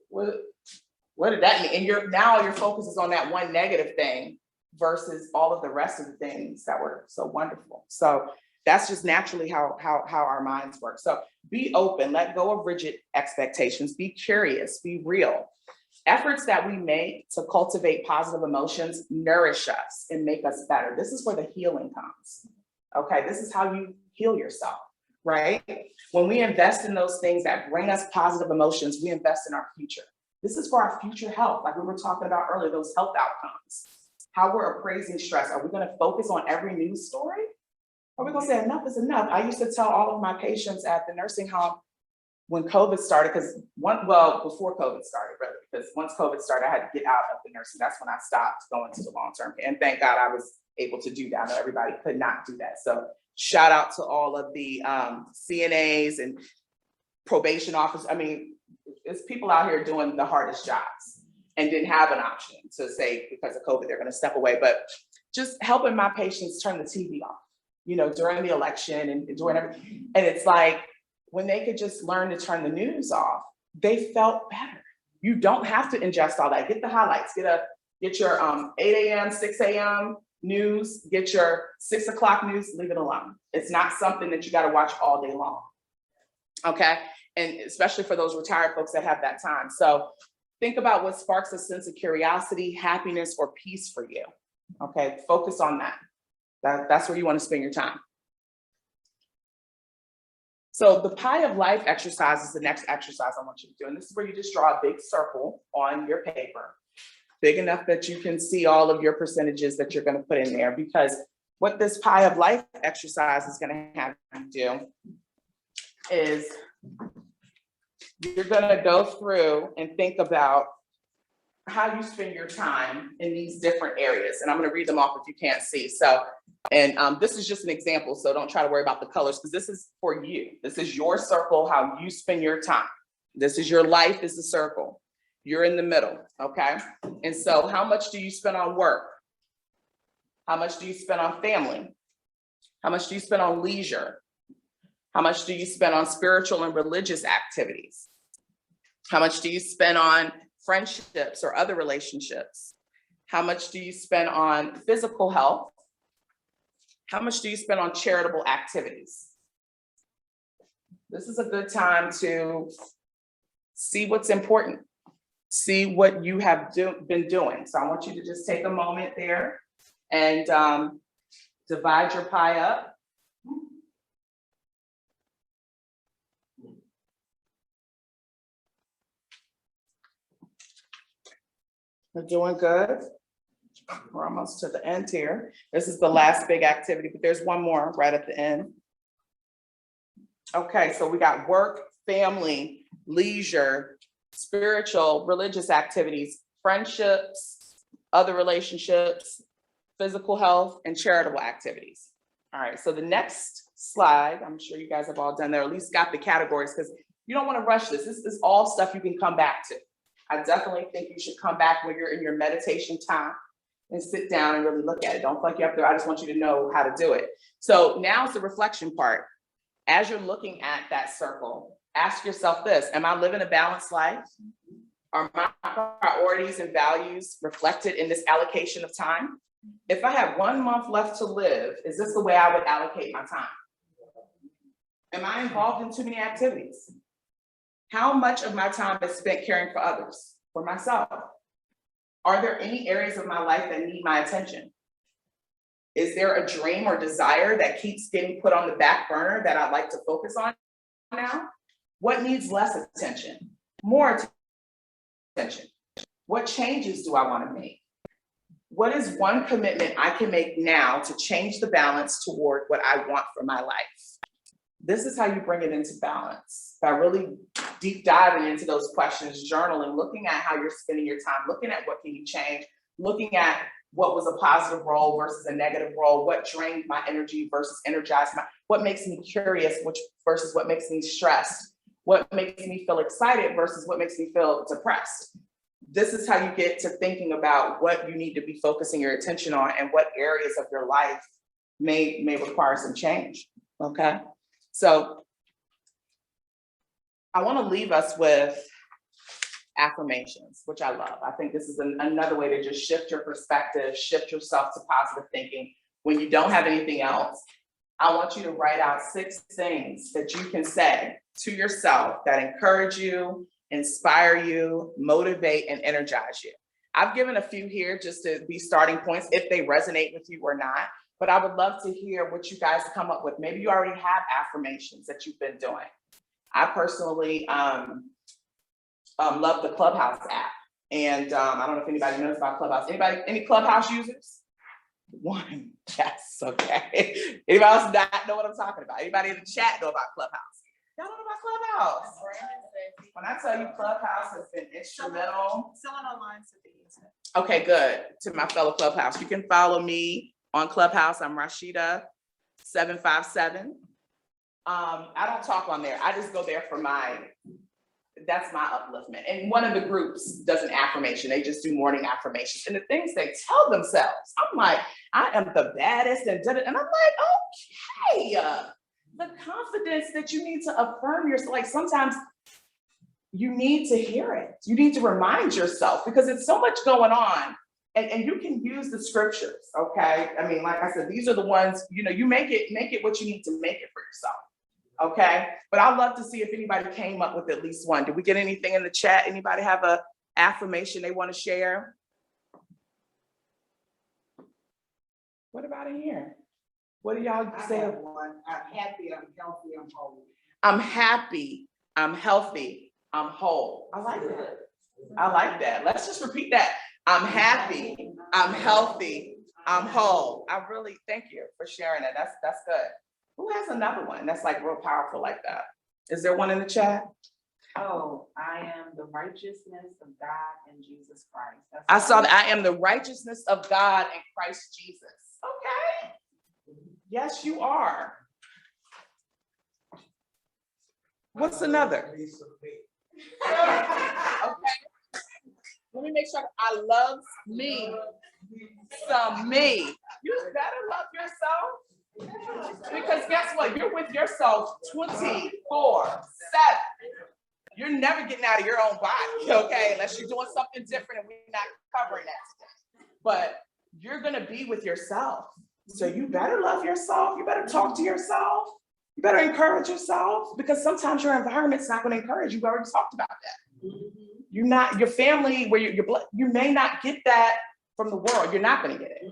what did that mean? And your focus is on that one negative thing versus all of the rest of the things that were so wonderful. So that's just naturally how our minds work. So be open, let go of rigid expectations, be curious, be real. Efforts that we make to cultivate positive emotions nourish us and make us better. This is where the healing comes. Okay, this is how you heal yourself, right? When we invest in those things that bring us positive emotions, we invest in our future. This is for our future health, like we were talking about earlier, those health outcomes. How we're appraising stress. Are we going to focus on every news story? Or are we going to say enough is enough? I used to tell all of my patients at the nursing home when COVID started, before COVID started, really, because once COVID started, I had to get out of the nursing. That's when I stopped going to the long-term care. And thank God I was able to do that. I know everybody could not do that. So shout out to all of the CNAs and probation officers. I mean, it's people out here doing the hardest jobs and didn't have an option to say because of COVID, they're going to step away. But just helping my patients turn the TV off, during the election and during everything. And it's like, when they could just learn to turn the news off, they felt better. You don't have to ingest all that. Get the highlights, get your 8 a.m., 6 a.m. news, get your 6 o'clock news, leave it alone. It's not something that you got to watch all day long. Okay. And especially for those retired folks that have that time. So think about what sparks a sense of curiosity, happiness, or peace for you. Okay, focus on that. That's where you want to spend your time. So the pie of life exercise is the next exercise I want you to do. And this is where you just draw a big circle on your paper, big enough that you can see all of your percentages that you're going to put in there. Because what this pie of life exercise is going to have you do is you're going to go through and think about how you spend your time in these different areas. And I'm going to read them off if you can't see. So, and this is just an example, so don't try to worry about the colors, because this is for you. This is your circle, how you spend your time. This is your life is the circle. You're in the middle, okay? And so how much do you spend on work? How much do you spend on family? How much do you spend on leisure? How much do you spend on spiritual and religious activities? How much do you spend on friendships or other relationships? How much do you spend on physical health? How much do you spend on charitable activities? This is a good time to see what's important, see what you have been doing. So I want you to just take a moment there and divide your pie up. We're doing good. We're almost to the end here. This is the last big activity, but there's one more right at the end. Okay, so we got work, family, leisure, spiritual, religious activities, friendships, other relationships, physical health, and charitable activities. All right, so the next slide, I'm sure you guys have all done there, at least got the categories, because you don't want to rush this. This is all stuff you can come back to. I definitely think you should come back when you're in your meditation time and sit down and really look at it. Don't feel like you have to, I just want you to know how to do it. So now it's the reflection part. As you're looking at that circle, ask yourself this: am I living a balanced life? Are my priorities and values reflected in this allocation of time? If I have 1 month left to live, is this the way I would allocate my time? Am I involved in too many activities? How much of my time is spent caring for others, for myself? Are there any areas of my life that need my attention? Is there a dream or desire that keeps getting put on the back burner that I'd like to focus on now? What needs less attention? More attention? What changes do I want to make? What is one commitment I can make now to change the balance toward what I want for my life? This is how you bring it into balance, by really deep diving into those questions, journaling, looking at how you're spending your time, looking at what can you change, looking at what was a positive role versus a negative role, what drained my energy versus energized what makes me curious, versus what makes me stressed, what makes me feel excited versus what makes me feel depressed. This is how you get to thinking about what you need to be focusing your attention on and what areas of your life may require some change, okay? So I want to leave us with affirmations, which I love. I think this is another way to just shift your perspective, shift yourself to positive thinking. When you don't have anything else, I want you to write out 6 things that you can say to yourself that encourage you, inspire you, motivate, and energize you. I've given a few here just to be starting points if they resonate with you or not, but I would love to hear what you guys come up with. Maybe you already have affirmations that you've been doing. I personally love the Clubhouse app. And I don't know if anybody knows about Clubhouse. Any Clubhouse users? One, yes, okay. Anybody else not know what I'm talking about? Anybody in the chat know about Clubhouse? Y'all know about Clubhouse? When I tell you Clubhouse has been instrumental. Someone online said they use it. Okay, good. To my fellow Clubhouse, you can follow me on Clubhouse. I'm Rashida 757. I don't talk on there. I just go there for that's my upliftment. And one of the groups does an affirmation. They just do morning affirmations. And the things they tell themselves, I'm like, I am the baddest and I'm like, okay. The confidence that you need to affirm yourself. Like sometimes you need to hear it. You need to remind yourself because it's so much going on. And you can use the scriptures, okay? I mean, like I said, these are the ones, you make it what you need to make it for yourself. Okay, but I'd love to see if anybody came up with at least one. Did we get anything in the chat? Anybody have a affirmation they want to share? What about in here? What do y'all I say? have one. I'm happy, I'm healthy, I'm whole. I'm happy, I'm healthy, I'm whole. I like that. I like that. Let's just repeat that. I'm happy, I'm healthy, I'm whole. I really thank you for sharing that. That's good. Who has another one that's like real powerful like that? Is there one in the chat? Oh, I am the righteousness of God and Jesus Christ. That's I saw that I am the righteousness of God in Christ Jesus. Okay. Yes, you are. What's another? Me, some me. Okay. Let me make sure I love me. Some me. You better love yourself. Because guess what? You're with yourself 24/7. You're never getting out of your own body, okay? Unless you're doing something different and we're not covering that today. But you're gonna be with yourself. So you better love yourself. You better talk to yourself. You better encourage yourself because sometimes your environment's not gonna encourage you. We already talked about that. You're not, your family, where your blood, you may not get that from the world. You're not gonna get it,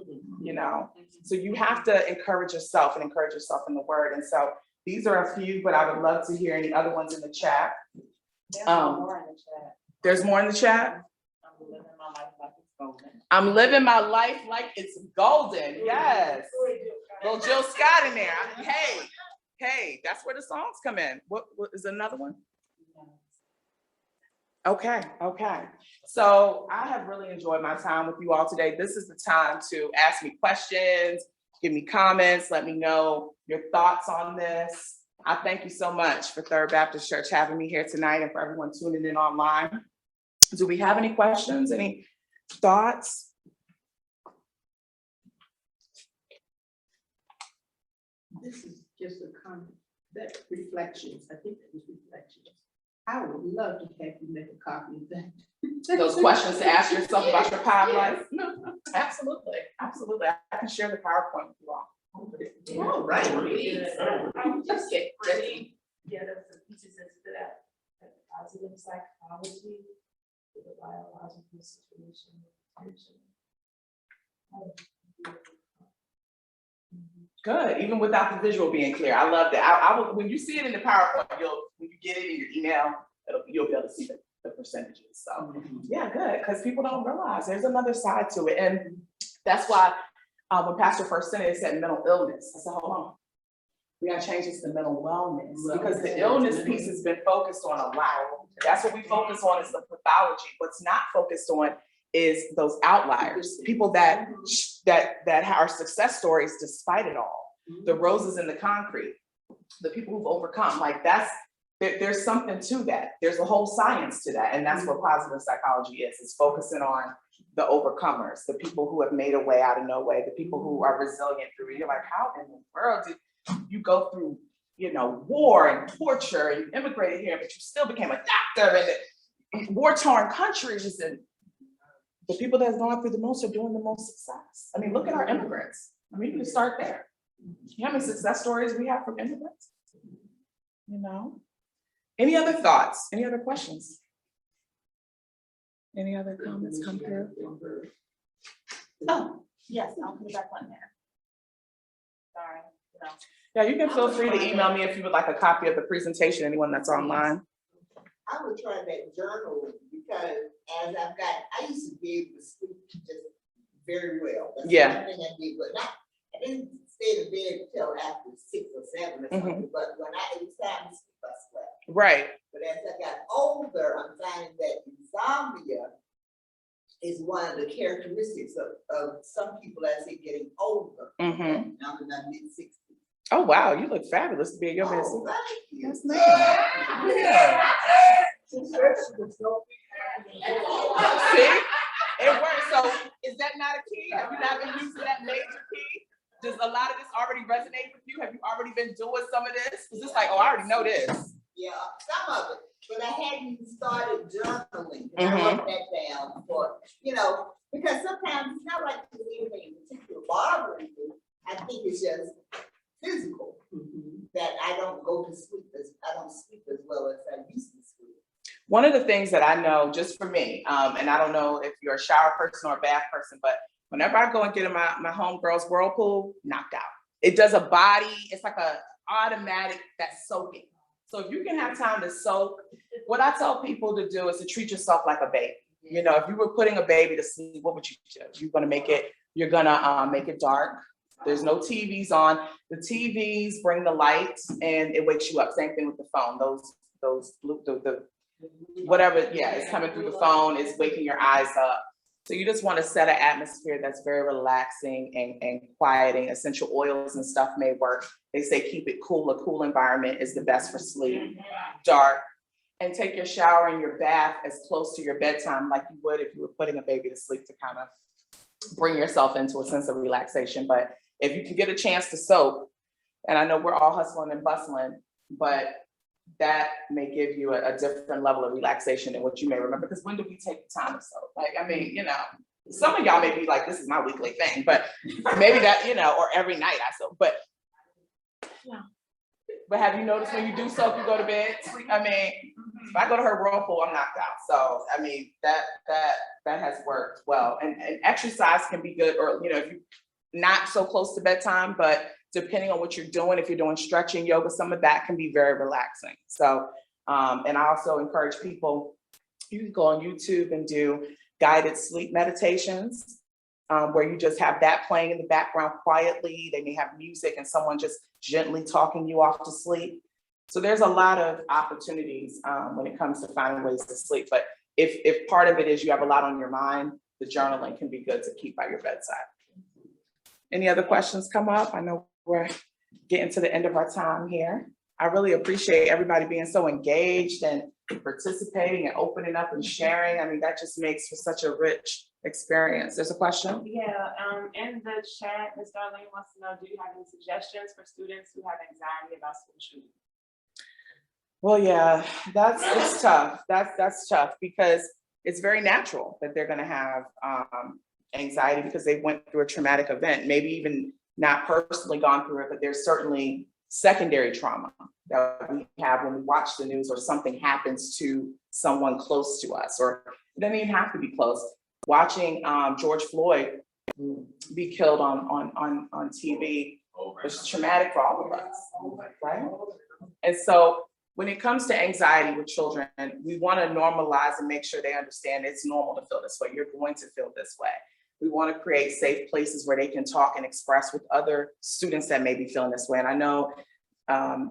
you know? So you have to encourage yourself and encourage yourself in the word. And so these are a few, but I would love to hear any other ones in the chat. There's more in the chat. There's more in the chat. I'm living my life like it's golden. I'm living my life like it's golden. Yes. Little Jill Scott in there. Hey, that's where the songs come in. What is another one? Okay. So I have really enjoyed my time with you all today. This is the time to ask me questions, give me comments, let me know your thoughts on this. I thank you so much for Third Baptist Church having me here tonight and for everyone tuning in online. Do we have any questions, any thoughts? This is just a comment, that reflections, I think that was reflections. I would love to have you make a copy of that. Those questions to ask yourself about your path life? Absolutely. I can share the PowerPoint with you all. All right. Just get ready. Yeah, that's the pieces into that. Positive psychology, the biological situation, tension. Good, even without the visual being clear. I love that. I will, when you see it in the PowerPoint, when you get it in your email, you'll be able to see the percentages. So yeah, good, because people don't realize there's another side to it. And that's why when Pastor first said it said mental illness, I said, hold on. We gotta change this to mental wellness because the illness piece has been focused on a lot. That's what we focus on is the pathology. What's not focused on is those outliers, people that are success stories despite it all. The roses in the concrete, the people who've overcome, like there's something to that. There's a whole science to that. And that's what positive psychology is. It's focusing on the overcomers, the people who have made a way out of no way, the people who are resilient through it. You're like, how in the world did you go through, war and torture and you immigrated here, but you still became a doctor in war-torn countries, and the people that have gone through the most are doing the most success. I mean, look at our immigrants. I mean, you can start there. You know how many success stories we have from immigrants? Any other thoughts? Any other questions? Any other comments come through? Oh, yes, I'll put it back on there. Sorry, Yeah, you can feel free to email me if you would like a copy of the presentation, anyone that's online. I would try that journal because I used to be able to sleep just very well. That's Yeah. one thing I did, but I didn't stay in bed until after 6 or 7 or something, but when it was time to sleep, I slept. Right. But as I got older, I'm finding that insomnia is one of the characteristics of some people as they're getting older. Mm-hmm. Now in my mid-60s. Oh, wow, you look fabulous to be in your business. Oh, thank you. Yes, ma'am. Yeah. See, it works. So is that not a key? Have you not been using that major key? Does a lot of this already resonate with you? Have you already been doing some of this? Because it's like, oh, I already know this. Yeah, some of it, but I hadn't started journaling. And I wrote that down for, because sometimes it's not like there's anything in particular bothering me. I think it's just physical that I don't sleep as well as I used to sleep. One of the things that I know, just for me, and I don't know if you're a shower person or a bath person, but Whenever I go and get in my homegirl's whirlpool, knocked out. It does a body, it's like a automatic that's soaking. So if you can have time to soak, what I tell people to do is to treat yourself like a baby. You know, if you were putting a baby to sleep, what would you do? You're gonna make it dark. There's no TVs on. The TVs bring the lights and it wakes you up. Same thing with the phone. Those blue, the whatever, yeah, it's coming through the phone, it's waking your eyes up. So you just want to set an atmosphere that's very relaxing and quieting. Essential oils and stuff may work. They say keep it cool. A cool environment is the best for sleep. Dark. And take your shower and your bath as close to your bedtime like you would if you were putting a baby to sleep, to kind of bring yourself into a sense of relaxation. But if you can get a chance to soak, and I know we're all hustling and bustling, but that may give you a different level of relaxation than what you may remember. Because when do we take the time to soak? Like, I mean, you know, some of y'all may be like, this is my weekly thing, but maybe that, you know, or every night I soak, but yeah. But have you noticed when you do soak, you go to bed? I mean, if I go to her whirlpool, I'm knocked out. So, I mean, that has worked well. And exercise can be good, or, you know, if you're not so close to bedtime, but depending on what you're doing, if you're doing stretching, yoga, some of that can be very relaxing. So, and I also encourage people, you can go on YouTube and do guided sleep meditations, where you just have that playing in the background quietly. They may have music and someone just gently talking you off to sleep. So there's a lot of opportunities when it comes to finding ways to sleep. But if part of it is you have a lot on your mind, the journaling can be good to keep by your bedside. Any other questions come up? I know we're getting to the end of our time here. I really appreciate everybody being so engaged and participating and opening up and sharing. I mean, that just makes for such a rich experience. There's a question? Yeah, in the chat, Ms. Darlene wants to know, do you have any suggestions for students who have anxiety about school shooting? Well, yeah, it's tough. That's tough because it's very natural that they're going to have anxiety because they went through a traumatic event, maybe even not personally gone through it, but there's certainly secondary trauma that we have when we watch the news or something happens to someone close to us, or it doesn't even have to be close. Watching George Floyd be killed on TV was traumatic for all of us, right? And so when it comes to anxiety with children, we want to normalize and make sure they understand it's normal to feel this way. You're going to feel this way. We want to create safe places where they can talk and express with other students that may be feeling this way. And I know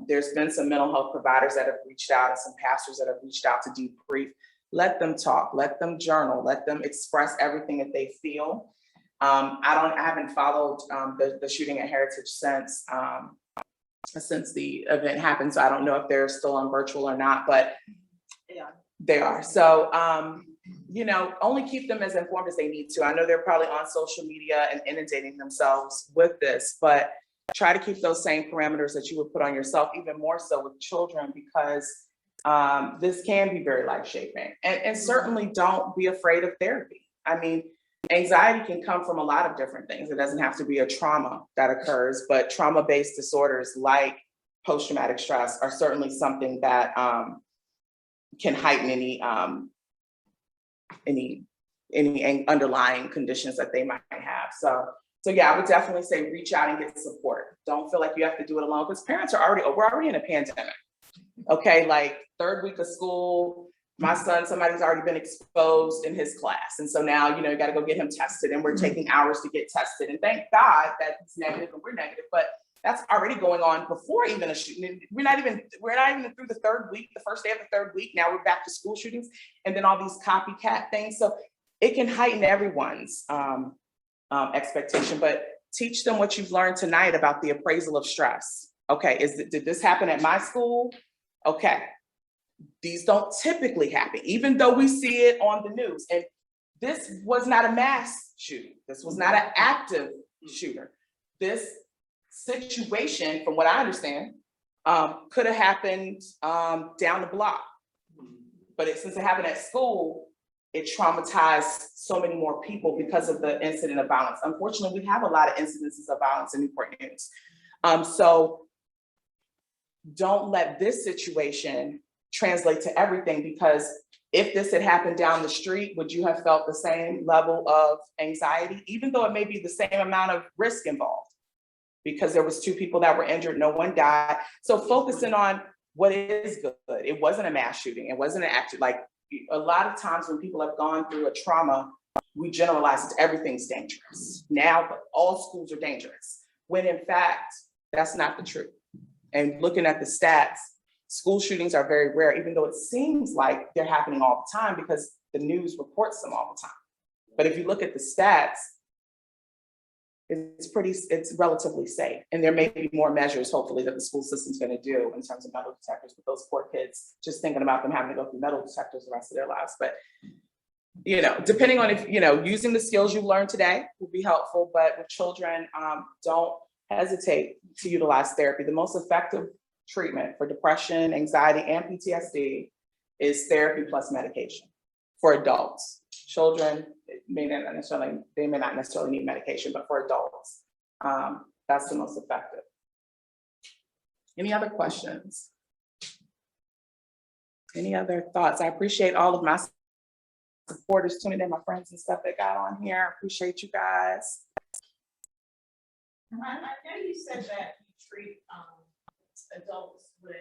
there's been some mental health providers that have reached out and some pastors that have reached out to debrief. Let them talk, let them journal, let them express everything that they feel. I haven't followed the shooting at Heritage since the event happened. So I don't know if they're still on virtual or not, but they are. So, you know, only keep them as informed as they need to. I know they're probably on social media and inundating themselves with this, but try to keep those same parameters that you would put on yourself, even more so with children, because this can be very life-shaping. And certainly don't be afraid of therapy. I mean, anxiety can come from a lot of different things. It doesn't have to be a trauma that occurs, but trauma-based disorders like post-traumatic stress are certainly something that can heighten any underlying conditions that they might have. So yeah, I would definitely say reach out and get support. Don't feel like you have to do it alone, because parents we're already in a pandemic. Okay, like third week of school, my son, somebody's already been exposed in his class. And so now, you know, you got to go get him tested, and we're taking hours to get tested. And thank God that it's negative and we're negative, but that's already going on before even a shooting. We're not even through the third week, the first day of the third week. Now we're back to school shootings and then all these copycat things. So it can heighten everyone's expectation, but teach them what you've learned tonight about the appraisal of stress. Okay, did this happen at my school? Okay, these don't typically happen, even though we see it on the news. And this was not a mass shooting. This was not an active shooter. This situation, from what I understand, could have happened down the block. But since it happened at school, it traumatized so many more people because of the incident of violence. Unfortunately, we have a lot of incidences of violence in Newport News. So don't let this situation translate to everything, because If this had happened down the street, would you have felt the same level of anxiety, even though it may be the same amount of risk involved? Because there was 2 people that were injured, no one died. So focusing on what is good. It wasn't a mass shooting. It wasn't an accident. Like a lot of times when people have gone through a trauma, we generalize that everything's dangerous. Now all schools are dangerous, when in fact, that's not the truth. And looking at the stats, school shootings are very rare, even though it seems like they're happening all the time because the news reports them all the time. But if you look at the stats, it's relatively safe. And there may be more measures, hopefully, that the school system's gonna do in terms of metal detectors with those poor kids, just thinking about them having to go through metal detectors the rest of their lives. But, you know, depending on if, you know, using the skills you learned today will be helpful, but with children, don't hesitate to utilize therapy. The most effective treatment for depression, anxiety, and PTSD is therapy plus medication for adults. Children they may not necessarily need medication, but for adults, that's the most effective. Any other questions? Any other thoughts? I appreciate all of my supporters tuning in, my friends and stuff that got on here. I appreciate you guys. I know you said that you treat adults with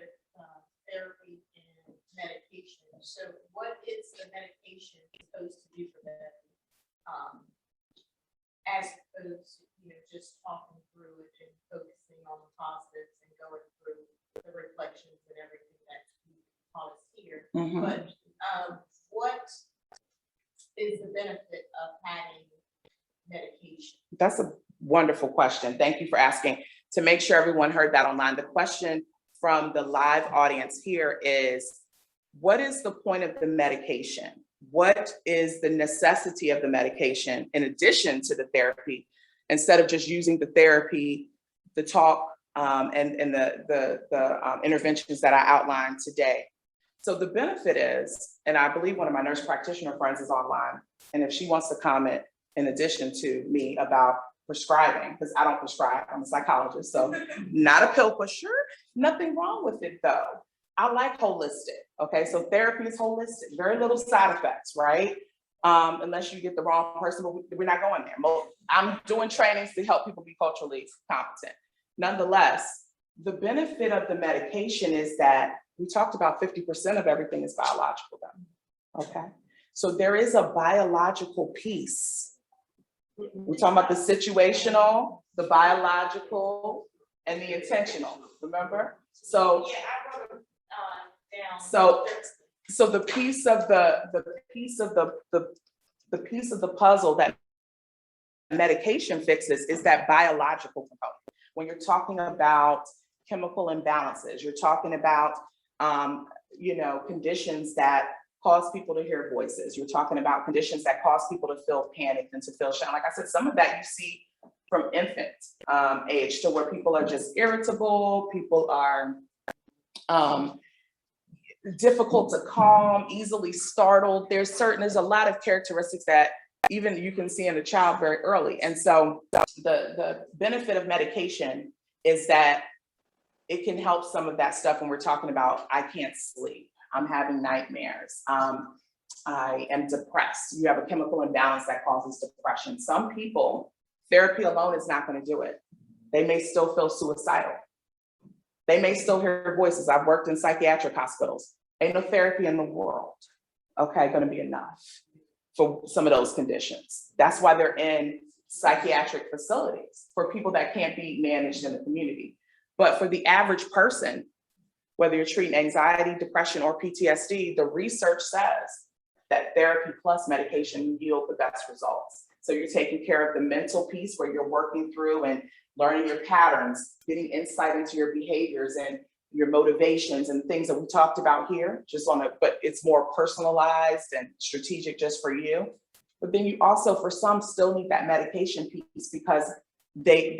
therapy and medication. So what is the medication supposed to do for them? As opposed to, you know, just talking through it and focusing on the positives and going through the reflections and everything that you taught us here. But what is the benefit of having medication? That's a wonderful question. Thank you for asking. To make sure everyone heard that online, the question from the live audience here is, what is the point of the medication? What is the necessity of the medication in addition to the therapy, instead of just using the therapy, the talk, and the interventions that I outlined today? So the benefit is, and I believe one of my nurse practitioner friends is online, and if she wants to comment in addition to me about prescribing, because I don't prescribe, I'm a psychologist, so not a pill pusher, nothing wrong with it though. I like holistic, okay? So therapy is holistic, very little side effects, right? Unless you get the wrong person, but we're not going there. I'm doing trainings to help people be culturally competent. Nonetheless, the benefit of the medication is that we talked about 50% of everything is biological though, okay? So there is a biological piece. We're talking about the situational, the biological, and the intentional, remember? So, Yeah, I wrote down. so the piece of the piece of the puzzle that medication fixes is that biological component. When you're talking about chemical imbalances, you're talking about you know, conditions that cause people to hear voices. You're talking about conditions that cause people to feel panicked and to feel shy. Like I said, some of that you see from infant age to where people are just irritable, people are difficult to calm, easily startled. There's a lot of characteristics that even you can see in a child very early. And so the benefit of medication is that it can help some of that stuff when we're talking about, I can't sleep, I'm having nightmares, I am depressed. You have a chemical imbalance that causes depression. Some people, therapy alone is not going to do it. They may still feel suicidal. They may still hear voices. I've worked in psychiatric hospitals. Ain't no therapy in the world, okay, going to be enough for some of those conditions. That's why they're in psychiatric facilities, for people that can't be managed in the community. But for the average person, whether you're treating anxiety, depression, or PTSD, the research says that therapy plus medication yield the best results. So you're taking care of the mental piece where you're working through and learning your patterns, getting insight into your behaviors and your motivations and things that we talked about here, but it's more personalized and strategic just for you. But then you also, for some, still need that medication piece because they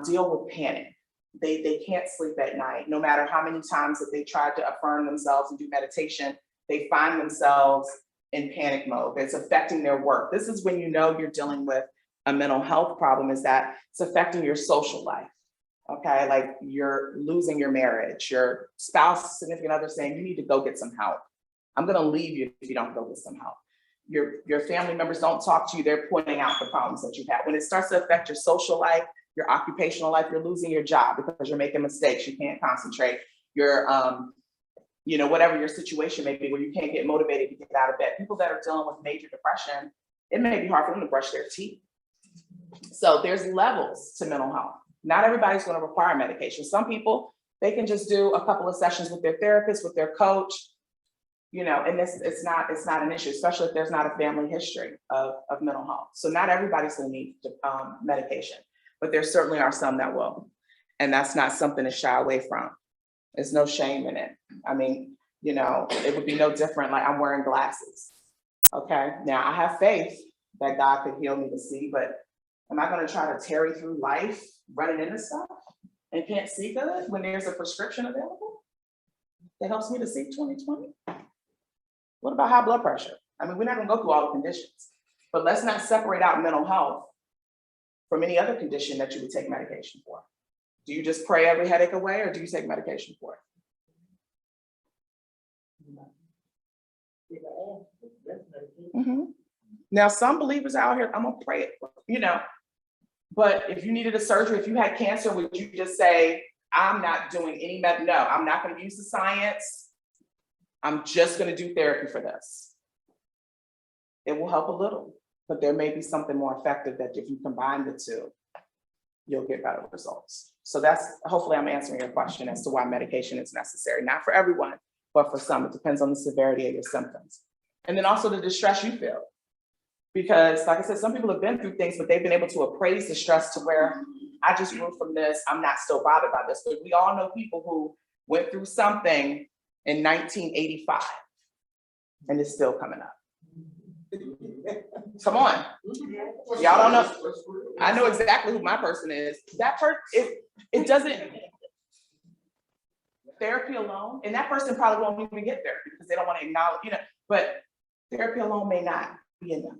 deal with panic. They can't sleep at night. No matter how many times that they tried to affirm themselves and do meditation, they find themselves in panic mode. It's affecting their work. This is when you know you're dealing with a mental health problem, is that it's affecting your social life. Okay, like you're losing your marriage, your spouse, significant other saying you need to go get some help. I'm gonna leave you if you don't go get some help. Your family members don't talk to you, they're pointing out the problems that you've had. When it starts to affect your social life, your occupational life, you're losing your job because you're making mistakes, you can't concentrate, you're, whatever your situation may be, where you can't get motivated to get out of bed. People that are dealing with major depression, it may be hard for them to brush their teeth. So there's levels to mental health. Not everybody's gonna require medication. Some people, they can just do a couple of sessions with their therapist, with their coach, and it's not an issue, especially if there's not a family history of mental health. So not everybody's gonna need medication, but there certainly are some that will. And that's not something to shy away from. There's no shame in it. I mean, it would be no different, like I'm wearing glasses. Okay, now I have faith that God could heal me to see, but am I gonna try to tarry through life running into stuff and can't see good when there's a prescription available that helps me to see 20/20? What about high blood pressure? I mean, we're not gonna go through all the conditions, but let's not separate out mental health from any other condition that you would take medication for. Do you just pray every headache away, or do you take medication for it? Now, some believers out here, I'm gonna pray it, but if you needed a surgery, if you had cancer, would you just say, I'm not doing any no, I'm not gonna use the science. I'm just gonna do therapy for this. It will help a little, but there may be something more effective that if you combine the two, you'll get better results. So hopefully I'm answering your question as to why medication is necessary. Not for everyone, but for some. It depends on the severity of your symptoms. And then also the distress you feel. Because like I said, some people have been through things, but they've been able to appraise the stress to where I just grew from this, I'm not still bothered by this. But we all know people who went through something in 1985 and it's still coming up. Come on. Y'all don't know. I know exactly who my person is. That person, it doesn't, therapy alone, and that person probably won't even get therapy because they don't want to acknowledge, but therapy alone may not be enough.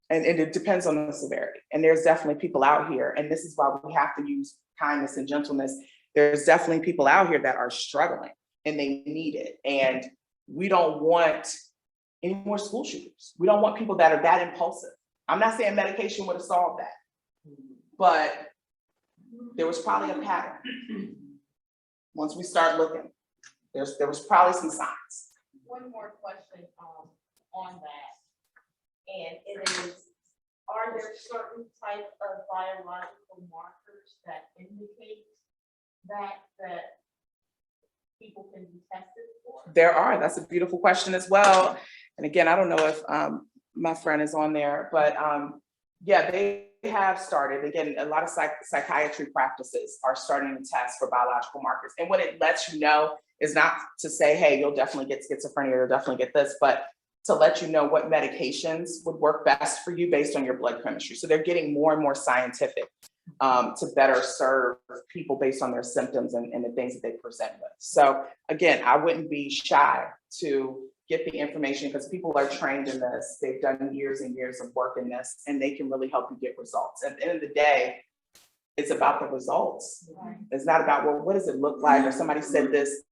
And it depends on the severity. And there's definitely people out here, and this is why we have to use kindness and gentleness. There's definitely people out here that are struggling and they need it. And we don't want any more school shooters. We don't want people that are that impulsive. I'm not saying medication would have solved that, but there was probably a pattern. Once we start looking, there was probably some signs. One more question on that. And it is, are there certain type of biological markers that indicate that people can be tested for? There are. That's a beautiful question as well. And again, I don't know if my friend is on there, but yeah, they have started. Again, a lot of psychiatry practices are starting to test for biological markers. And what it lets you know is not to say, hey, you'll definitely get schizophrenia, you'll definitely get this, but to let you know what medications would work best for you based on your blood chemistry. So they're getting more and more scientific to better serve people based on their symptoms and the things that they present with. So again, I wouldn't be shy to get the information because people are trained in this. They've done years and years of work in this, and they can really help you get results. At the end of the day, it's about the results. Right. It's not about, well, what does it look like? Or somebody said this.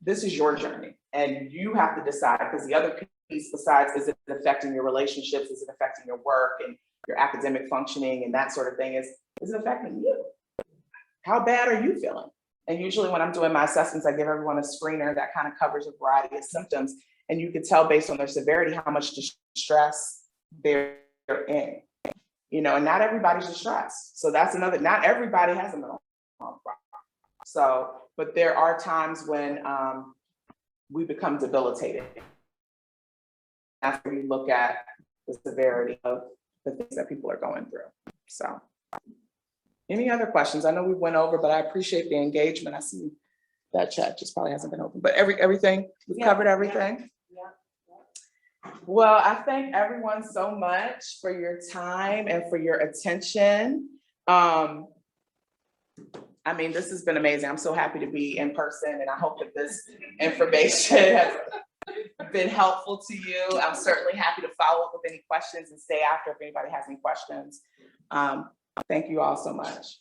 This is your journey, and you have to decide, because the other piece besides, is it affecting your relationships? Is it affecting your work and your academic functioning and that sort of thing? Is it affecting you? How bad are you feeling? And usually when I'm doing my assessments, I give everyone a screener that kind of covers a variety of symptoms. And you can tell based on their severity, how much distress they're in, and not everybody's distressed. So that's another, not everybody has a mental health problem. So, but there are times when we become debilitated. That's when you look at the severity of the things that people are going through. So, any other questions? I know we went over, but I appreciate the engagement. I see that chat just probably hasn't been open, but everything, we've covered everything. Yeah. Well, I thank everyone so much for your time and for your attention. I mean, this has been amazing. I'm so happy to be in person, and I hope that this information has been helpful to you. I'm certainly happy to follow up with any questions and stay after if anybody has any questions. Thank you all so much.